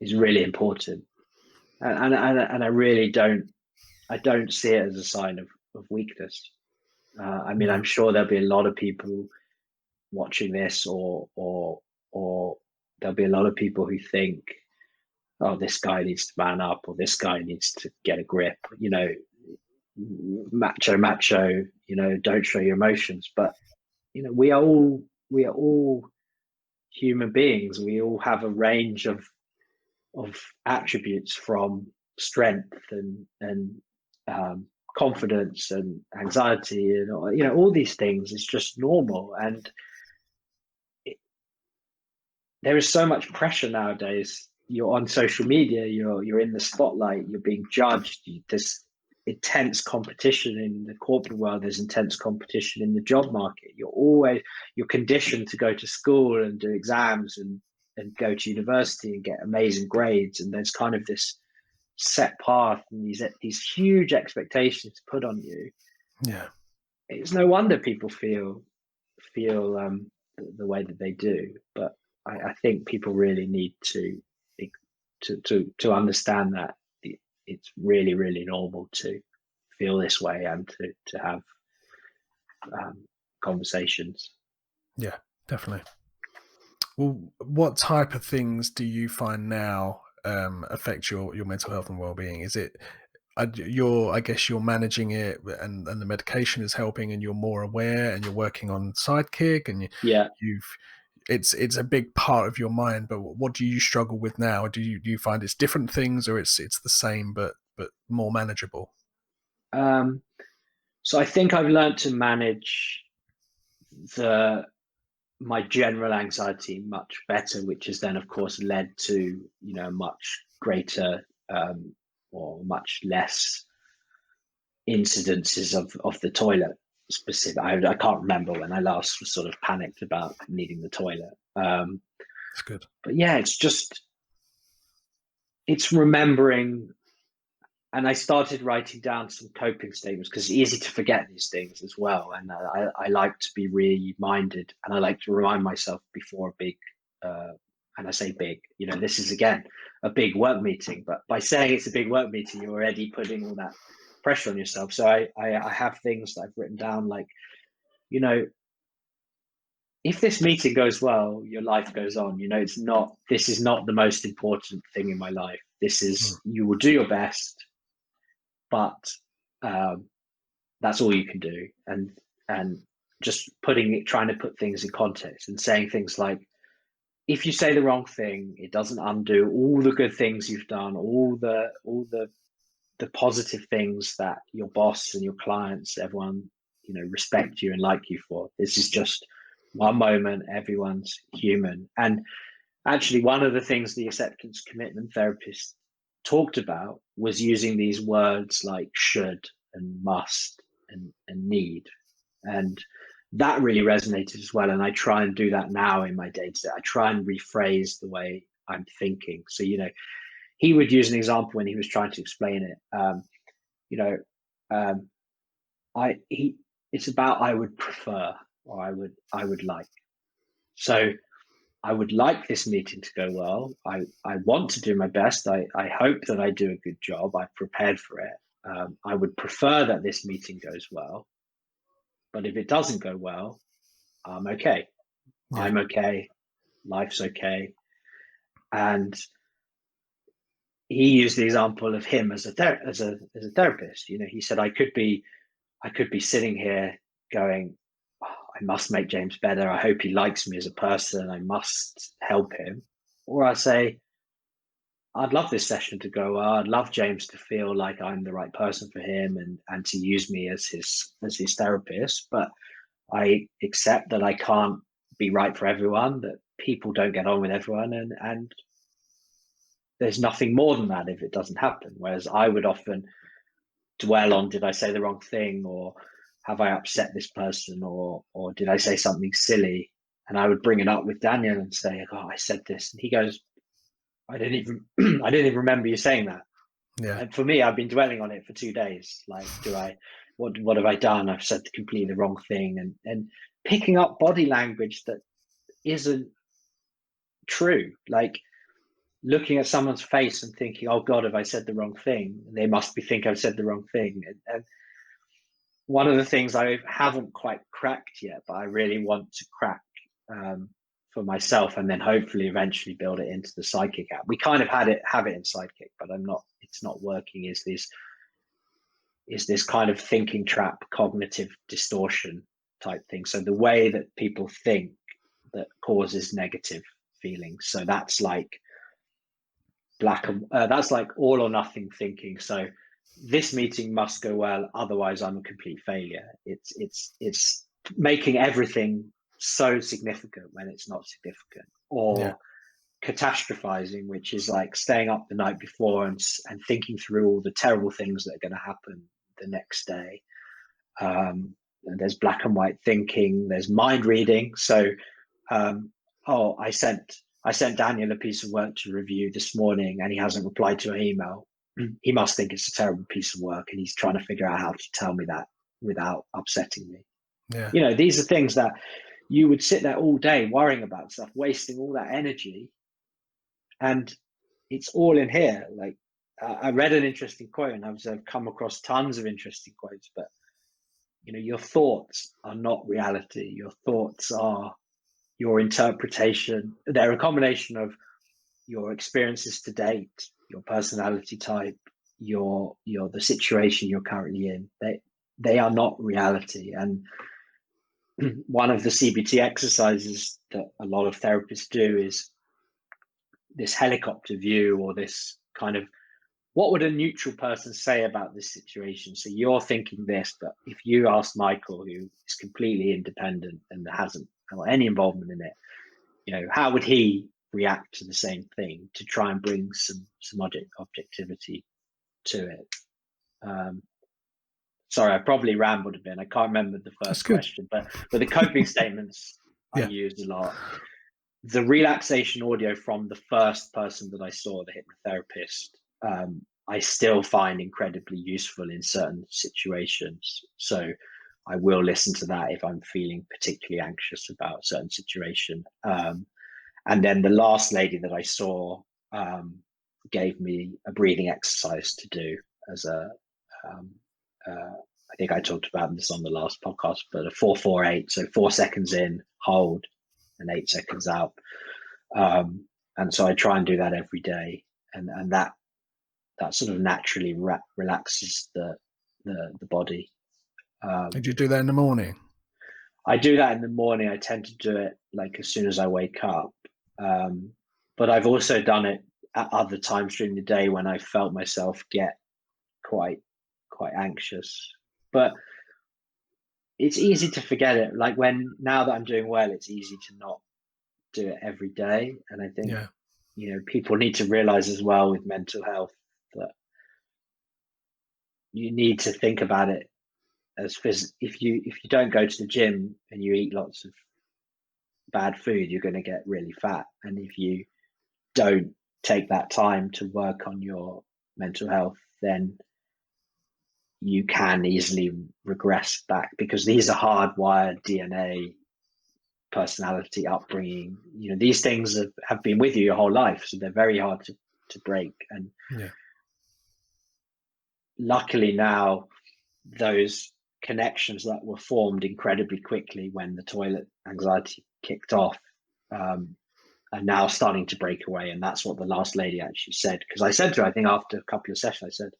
really important. And I really don't see it as a sign of weakness. I mean, Yeah. I'm sure there'll be a lot of people watching this, or there'll be a lot of people who think, oh, this guy needs to man up, or this guy needs to get a grip, macho, don't show your emotions. But we are all human beings. We all have a range of attributes, from strength and confidence and anxiety, and all these things. It's just normal. And it, there is so much pressure nowadays. You're on social media, you're in the spotlight, you're being judged. There's intense competition in the corporate world, there's intense competition in the job market. You're conditioned to go to school and do exams, and go to university and get amazing grades, and there's kind of this set path and these huge expectations put on you. Yeah. It's no wonder people feel the way that they do. But I think people really need to understand that it's really, really normal to feel this way, and to have conversations. Yeah. Definitely. Well, what type of things do you find now affect your mental health and well-being? Is it I guess you're managing it, and the medication is helping, and you're more aware, and you're working on sidekick, and Yeah. you've it's a big part of your mind, but what do you struggle with now? Do you find it's different things, or it's the same but more manageable? Um, so I think I've learned to manage the my general anxiety much better, which has then, of course, led to much greater or much less incidences of the toilet. Specific, I can't remember when I last was sort of panicked about needing the toilet. It's good. But yeah, it's remembering. And I started writing down some coping statements because it's easy to forget these things as well. And I like to be reminded, and I like to remind myself before a big, and I say big, this is again a big work meeting. But by saying it's a big work meeting, you're already putting all that pressure on yourself. So I have things that I've written down, like, you know, if this meeting goes well, your life goes on. This is not the most important thing in my life. Mm. You will do your best, but um, that's all you can do. And just trying to put things in context and saying things like, if you say the wrong thing, it doesn't undo all the good things you've done, all the positive things that your boss and your clients, everyone, respect you and like you for. This is just one moment. Everyone's human. And actually, one of the things the acceptance commitment therapist talked about was using these words like should and must and need. And that really resonated as well. And I try and do that now in my day to day. I try and rephrase the way I'm thinking. So, he would use an example when he was trying to explain it. You know, um, it's about I would prefer, or I would like. So I would like this meeting to go well. I want to do my best. I hope that I do a good job. I've prepared for it. I would prefer that this meeting goes well. But if it doesn't go well, I'm okay. Yeah. I'm okay. Life's okay. And he used the example of him as a therapist. He said I could be sitting here going, oh, I must make James better. I hope he likes me as a person. I must help him. Or I say, I'd love this session to go well. I'd love James to feel like I'm the right person for him and to use me as his therapist. But I accept that I can't be right for everyone, that people don't get on with everyone, and there's nothing more than that if it doesn't happen. Whereas I would often dwell on, did I say the wrong thing, or have I upset this person, or did I say something silly? And I would bring it up with Daniel and say, oh, I said this. And he goes, I didn't even I didn't even remember you saying that. Yeah. And for me, I've been dwelling on it for 2 days. Like, what have I done? I've said completely the wrong thing, and picking up body language that isn't true. Like looking at someone's face and thinking, oh God, have I said the wrong thing? They must be think I've said the wrong thing. And one of the things I haven't quite cracked yet, but I really want to crack um, for myself, and then hopefully eventually build it into the Sidekick app. We kind of have it in Sidekick, but it's not working. Is this kind of thinking trap, cognitive distortion type thing? So the way that people think that causes negative feelings. So that's like that's like all or nothing thinking. So this meeting must go well, otherwise I'm a complete failure. It's making everything so significant when it's not significant, Yeah. or catastrophizing, which is like staying up the night before and thinking through all the terrible things that are going to happen the next day. And there's black and white thinking. There's mind reading. So, oh, I sent Daniel a piece of work to review this morning, and he hasn't replied to an email. He must think it's a terrible piece of work, and he's trying to figure out how to tell me that without upsetting me. Yeah. These are things that you would sit there all day worrying about stuff, wasting all that energy, and it's all in here. Like I read an interesting quote, and I've come across tons of interesting quotes, but your thoughts are not reality. Your thoughts are your interpretation. They're a combination of your experiences to date, your personality type, the situation you're currently in. They are not reality. And one of the CBT exercises that a lot of therapists do is this helicopter view, or this kind of, what would a neutral person say about this situation? So you're thinking this, but if you ask Michael, who is completely independent and hasn't got any involvement in it, how would he react to the same thing, to try and bring some objectivity to it? Sorry, I probably rambled a bit. I can't remember the That's first good. question, but the coping statements I Yeah. use a lot. The relaxation audio from the first person that I saw, the hypnotherapist, I still find incredibly useful in certain situations. So I will listen to that if I'm feeling particularly anxious about a certain situation. And then the last lady that I saw gave me a breathing exercise to do as I think I talked about this on the last podcast, but a 4-4-8. So 4 seconds in, hold, and 8 seconds out. And so I try and do that every day, and that sort of naturally relaxes the body. Did you do that in the morning? I do that in the morning. I tend to do it like as soon as I wake up, but I've also done it at other times during the day when I felt myself get quite anxious. But it's easy to forget it. Like now that I'm doing well, it's easy to not do it every day. And I think people need to realize as well with mental health that you need to think about it as if you don't go to the gym and you eat lots of bad food, you're going to get really fat. And if you don't take that time to work on your mental health, then you can easily regress back, because these are hardwired DNA, personality, upbringing. These things have been with you your whole life, so they're very hard to break. And luckily now, those connections that were formed incredibly quickly when the toilet anxiety kicked off are now starting to break away. And that's what the last lady actually said, because I said to her, I think after a couple of sessions, I said,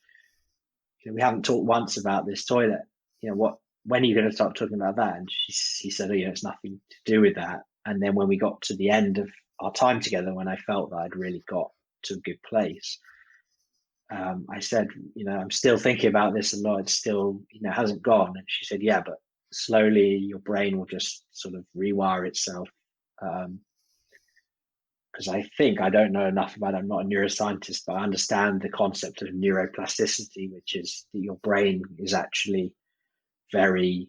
we haven't talked once about this toilet. When are you going to start talking about that? And she said, it's nothing to do with that. And then when we got to the end of our time together, when I felt that I'd really got to a good place, I said, I'm still thinking about this a lot. It's still, hasn't gone. And she said, yeah, but slowly your brain will just sort of rewire itself. Because I don't know enough about it. I'm not a neuroscientist, but I understand the concept of neuroplasticity, which is that your brain is actually very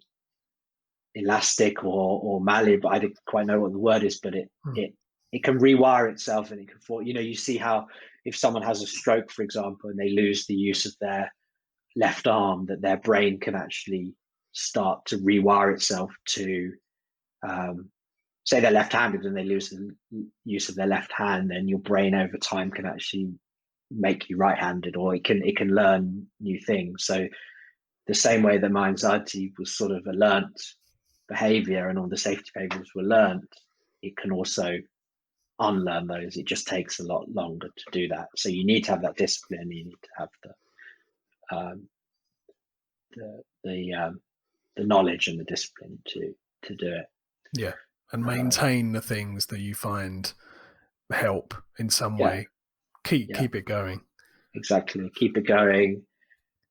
elastic or malleable. I didn't quite know what the word is, but it can rewire itself, and it can fall. You see how if someone has a stroke, for example, and they lose the use of their left arm, that their brain can actually start to rewire itself to say they're left-handed and they lose the use of their left hand, then your brain over time can actually make you right-handed, or it can learn new things. So the same way that my anxiety was sort of a learnt behavior and all the safety behaviors were learnt, it can also unlearn those. It just takes a lot longer to do that. So you need to have that discipline. You need to have the knowledge and the discipline to do it. Yeah, and maintain the things that you find help in some way. Keep it going. Exactly, keep it going,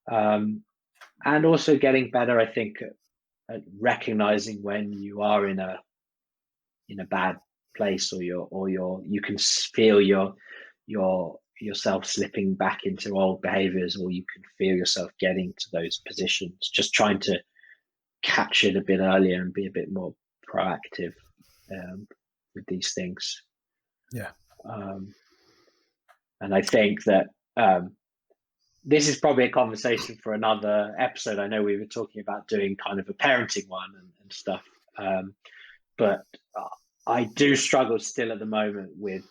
and also getting better, I think, at recognizing when you are in a bad place, or you can feel yourself slipping back into old behaviors, or you can feel yourself getting to those positions. Just trying to catch it a bit earlier and be a bit more proactive with these things. And I think that this is probably a conversation for another episode. I know we were talking about doing kind of a parenting one and stuff, but I do struggle still at the moment with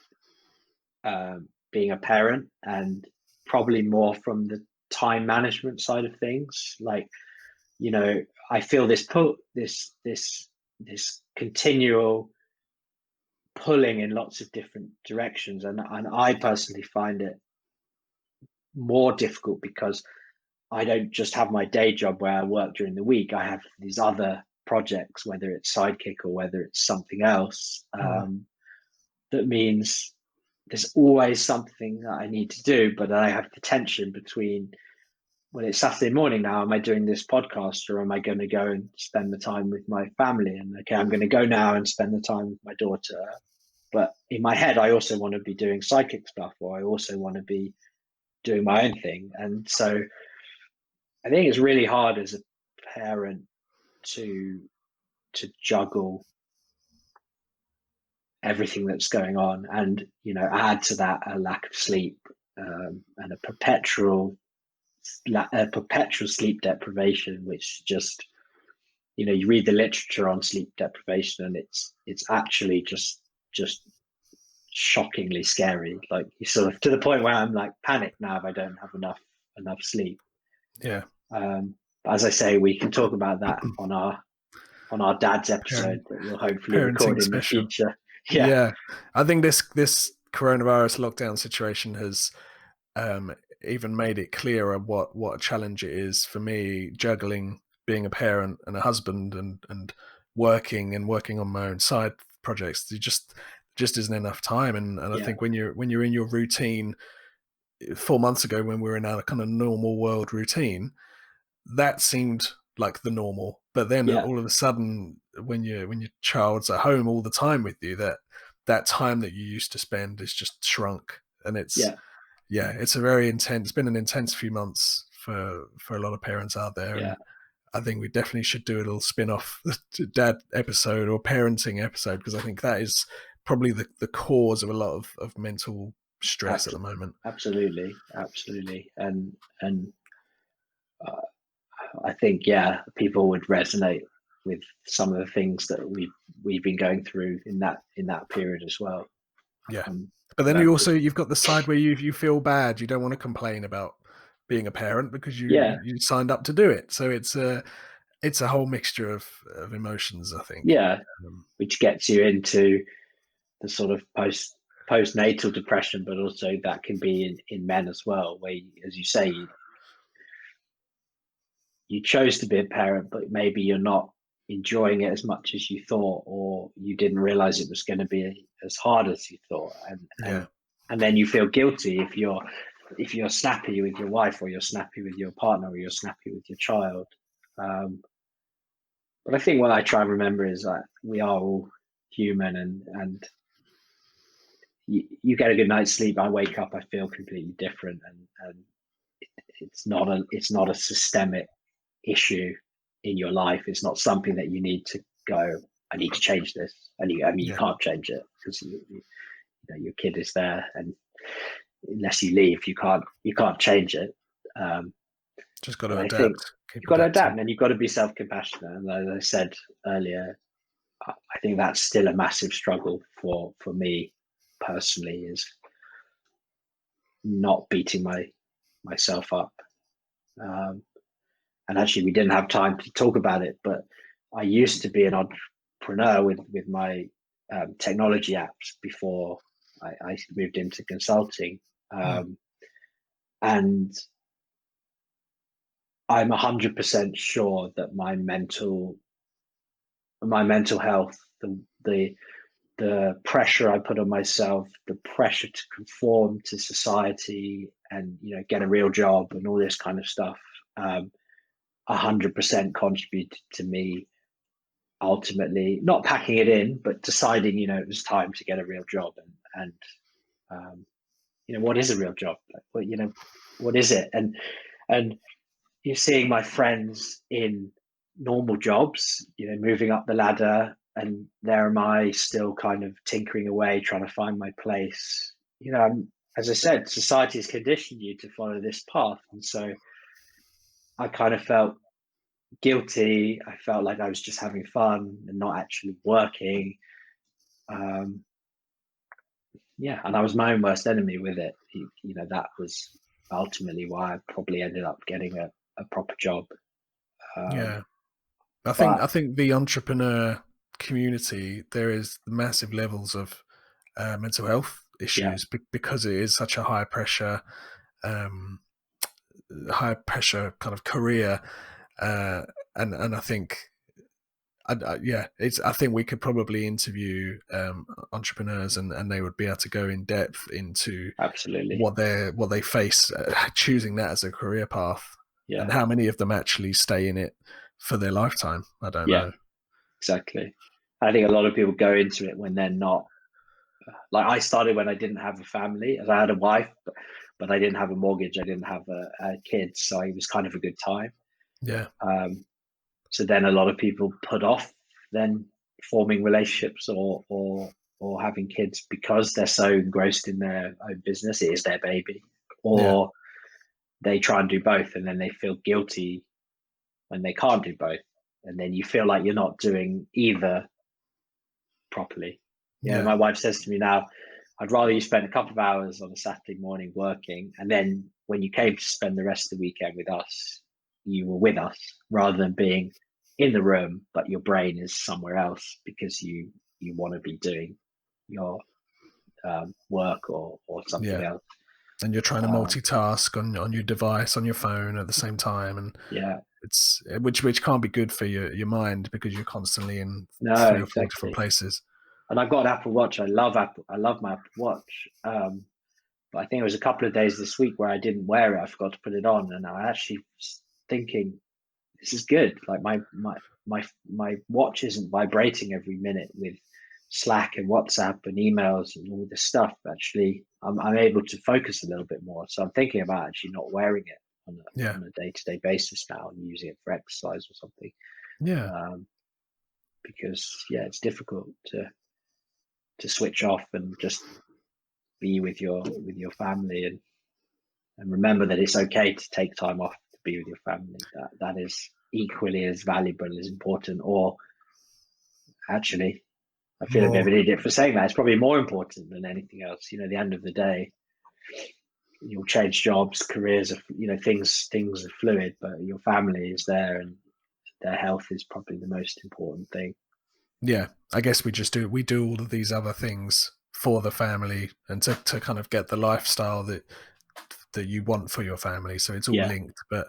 being a parent, and probably more from the time management side of things. Like, I feel this continual pulling in lots of different directions, and I personally find it more difficult because I don't just have my day job where I work during the week. I have these other projects, whether it's sidekick or whether it's something else, that means there's always something that I need to do, but I have the tension between, well, it's Saturday morning now. Am I doing this podcast, or am I going to go and spend the time with my family? And okay, I'm going to go now and spend the time with my daughter. But in my head, I also want to be doing psychic stuff, or I also want to be doing my own thing. And so I think it's really hard as a parent to juggle everything that's going on, and add to that a lack of sleep, and a perpetual sleep deprivation, which just, you read the literature on sleep deprivation, and it's actually just shockingly scary. Like, you sort of, to the point where I'm like panicked now if I don't have enough sleep. Yeah. But as I say, we can talk about that on our dad's episode that we'll hopefully record Parenting in the special. future. Yeah. I think this coronavirus lockdown situation has even made it clearer what a challenge it is for me, juggling being a parent and a husband and working on my own side projects. There just isn't enough time, and I think when you're in your routine 4 months ago, when we were in our kind of normal world routine, that seemed like the normal. But then all of a sudden, when your child's at home all the time with you, that time that you used to spend is just shrunk. And it's a very intense. It's been an intense few months for a lot of parents out there. And I think we definitely should do a little spin-off dad episode or parenting episode, because I think that is probably the cause of a lot of mental stress at the moment. Absolutely. And I think, people would resonate with some of the things that we've been going through in that period as well. Yeah. But then you've got the side where you feel bad. You don't want to complain about being a parent because you signed up to do it. So it's a whole mixture of emotions, I think. Yeah. Which gets you into the sort of postnatal depression, but also that can be in men as well, where, as you say, you chose to be a parent, but maybe you're not enjoying it as much as you thought, or you didn't realize it was going to be as hard as you thought. And then you feel guilty if you're snappy with your wife, or you're snappy with your partner, or you're snappy with your child. But I think what I try and remember is that we are all human, and you get a good night's sleep. I wake up, I feel completely different, and it's not a systemic issue in your life. It's not something that you need to go, I need to change this. And you can't change it, because your kid is there, and unless you leave, you can't change it. Just got to adapt. I think you've got to adapt, and you've got to be self-compassionate. And as I said earlier, I think that's still a massive struggle for me personally, is not beating myself up. And actually, we didn't have time to talk about it, but I used to be an entrepreneur with my technology apps before I moved into consulting. And I'm 100% sure that my mental health, the pressure I put on myself, the pressure to conform to society, and get a real job and all this kind of stuff, 100% contributed to me ultimately not packing it in, but deciding, it was time to get a real job. And what is a real job? Like, what is it? And you're seeing my friends in normal jobs, moving up the ladder, and there am I still kind of tinkering away, trying to find my place. As I said, society has conditioned you to follow this path. And so I kind of felt guilty. I felt like I was just having fun and not actually working. And I was my own worst enemy with it. That was ultimately why I probably ended up getting a proper job. I think the entrepreneur community, there is massive levels of mental health issues because it is such a high pressure kind of career, and I think I think we could probably interview entrepreneurs, and they would be able to go in depth into Absolutely. what they face choosing that as a career path, and Yeah. how many of them actually stay in it for their lifetime. I don't Yeah, know. exactly. I think a lot of people go into it when they're not, like I started when I didn't have a family, as I had a wife, but I didn't have a mortgage. I didn't have a kid. So it was kind of a good time. Yeah, Um, so then a lot of people put off then forming relationships or having kids because they're so engrossed in their own business. It is their baby. yeah, Or they try and do both and then they feel guilty when they can't do both. And then you feel like you're not doing either properly. Yeah, yeah, my wife says to me now, I'd rather you spend a couple of hours on a Saturday morning working, and then when you came to spend the rest of the weekend with us, you were with us, rather than being in the room, but your brain is somewhere else because you want to be doing your work or something yeah. else. And you're trying to Um, multitask on your device, on your phone at the same time, and yeah, it's which can't be good for your mind, because you're constantly in no, 3 or 4 different exactly. places. And I've got an Apple Watch. I love Apple. I love my Apple Watch. But I think it was a couple of days this week where I didn't wear it. I forgot to put it on, and I actually was thinking, this is good. Like my watch isn't vibrating every minute with Slack and WhatsApp and emails and all this stuff. Actually, I'm able to focus a little bit more. So I'm thinking about actually not wearing it Yeah, on a day-to-day basis now and using it for exercise or something. yeah, Um, because yeah, it's difficult to switch off and just be with your family and remember that it's okay to take time off to be with your family. That is equally as valuable as important, or actually, I feel a bit of more. an idiot for saying that. It's probably more important than anything else. You know, at the end of the day, you'll change jobs, careers are, things are fluid, but your family is there, and their health is probably the most important thing. Yeah, I guess we do all of these other things for the family, and to kind of get the lifestyle that you want for your family. So it's all Yeah, linked, but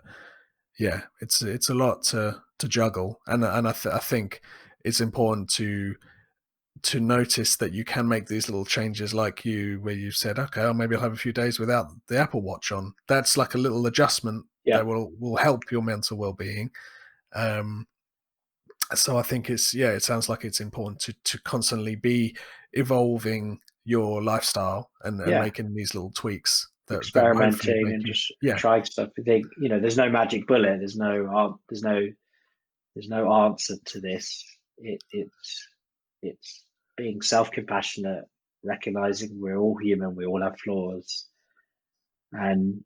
yeah, it's a lot to juggle, and I think it's important to notice that you can make these little changes, like where you said, okay, maybe I'll have a few days without the Apple Watch on. That's like a little adjustment yeah, that will help your mental well being. Um, so I think it sounds like it's important to constantly be evolving your lifestyle, and yeah. making these little tweaks that will hopefully Experimenting make and you, just yeah, trying stuff. I think there's no magic bullet. There's no answer to this. It's being self-compassionate, recognizing we're all human, we all have flaws, and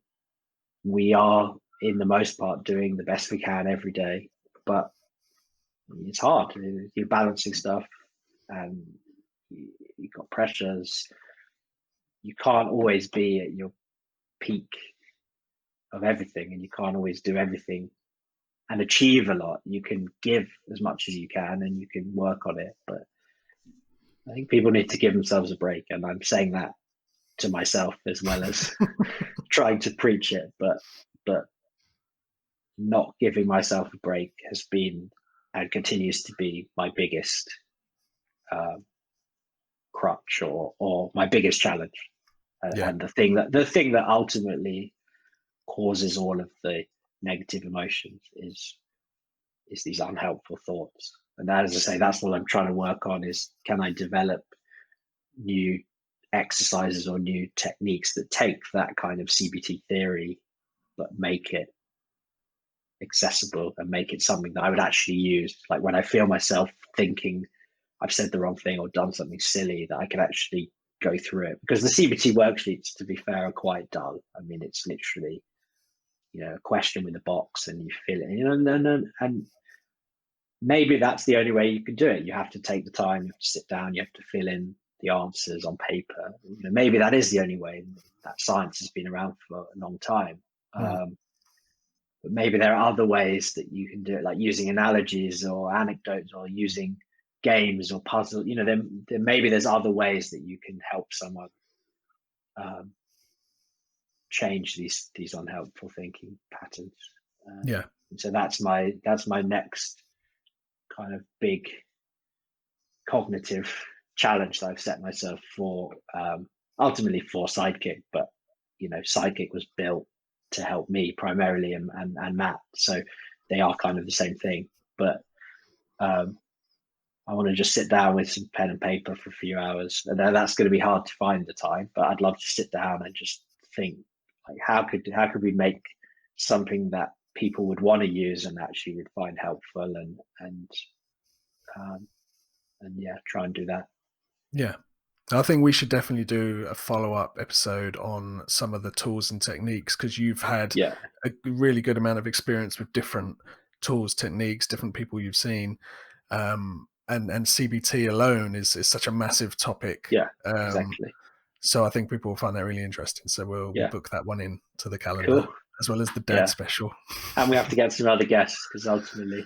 we are, in the most part, doing the best we can every day. But it's hard. You're balancing stuff, and you've got pressures. You can't always be at your peak of everything, and you can't always do everything and achieve a lot. You can give as much as you can, and you can work on it, but I think people need to give themselves a break, and I'm saying that to myself as well as trying to preach it. But not giving myself a break has been and continues to be my biggest uh, crutch or my biggest challenge, yeah, and the thing that ultimately causes all of the negative emotions is these unhelpful thoughts. And that, as I say, that's what I'm trying to work on: is can I develop new exercises or new techniques that take that kind of CBT theory but make it accessible and make it something that I would actually use. Like when I feel myself thinking I've said the wrong thing or done something silly, that I can actually go through it. Because the CBT worksheets, to be fair, are quite dull. I mean, it's literally a question with a box and you fill it, and maybe that's the only way you can do it. You have to take the time, you have to sit down, you have to fill in the answers on paper. Maybe that is the only way. That science has been around for a long time. mm, But maybe there are other ways that you can do it, like using analogies or anecdotes or using games or puzzles. Then maybe there's other ways that you can help someone um, change these unhelpful thinking patterns. yeah, And so that's my next kind of big cognitive challenge that I've set myself for, ultimately for Sidekick. But Sidekick was built to help me primarily, and Matt, so they are kind of the same thing. But I want to just sit down with some pen and paper for a few hours, and then that's going to be hard to find the time. But I'd love to sit down and just think, like, how could we make something that people would want to use and actually would find helpful, and yeah, try and do that. Yeah. I think we should definitely do a follow-up episode on some of the tools and techniques, because you've had Yeah, a really good amount of experience with different tools, techniques, different people you've seen. And CBT alone is such a massive topic. yeah, Um, exactly. so I think people will find that really interesting. So we'll Yeah, book that one in to the calendar, cool. as well as the dad Yeah, special. and we have to get some other guests, because ultimately,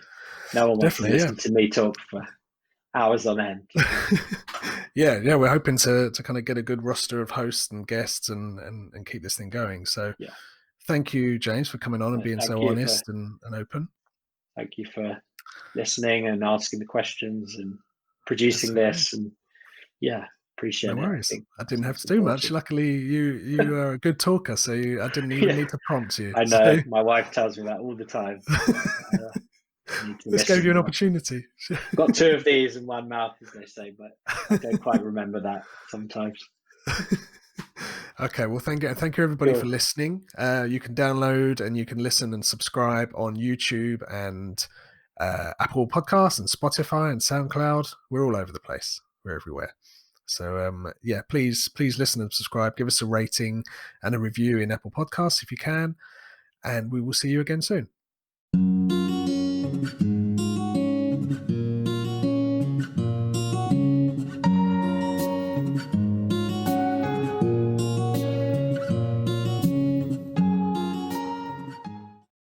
no one wants to Definitely, yeah. listen to me talk for hours on end. yeah, we're hoping to kind of get a good roster of hosts and guests and keep this thing going. So Yeah, thank you, James, for coming on and no, being so honest and open. thank you for listening and asking the questions and producing That's okay. this, and yeah, No appreciate it. I worries. think I didn't have to it's do much. important. Luckily, you are a good talker, so I didn't even Yeah, need to prompt you. I know. So My wife tells me that all the time. I need to this gave you listen an more. opportunity. Got two of these in one mouth, as they say, but I don't quite remember that sometimes. Okay, well, thank you everybody for Cool. listening. You can download and you can listen and subscribe on YouTube and Apple Podcasts and Spotify and SoundCloud. We're all over the place. We're everywhere. So yeah, please listen and subscribe. Give us a rating and a review in Apple Podcasts if you can, and we will see you again soon.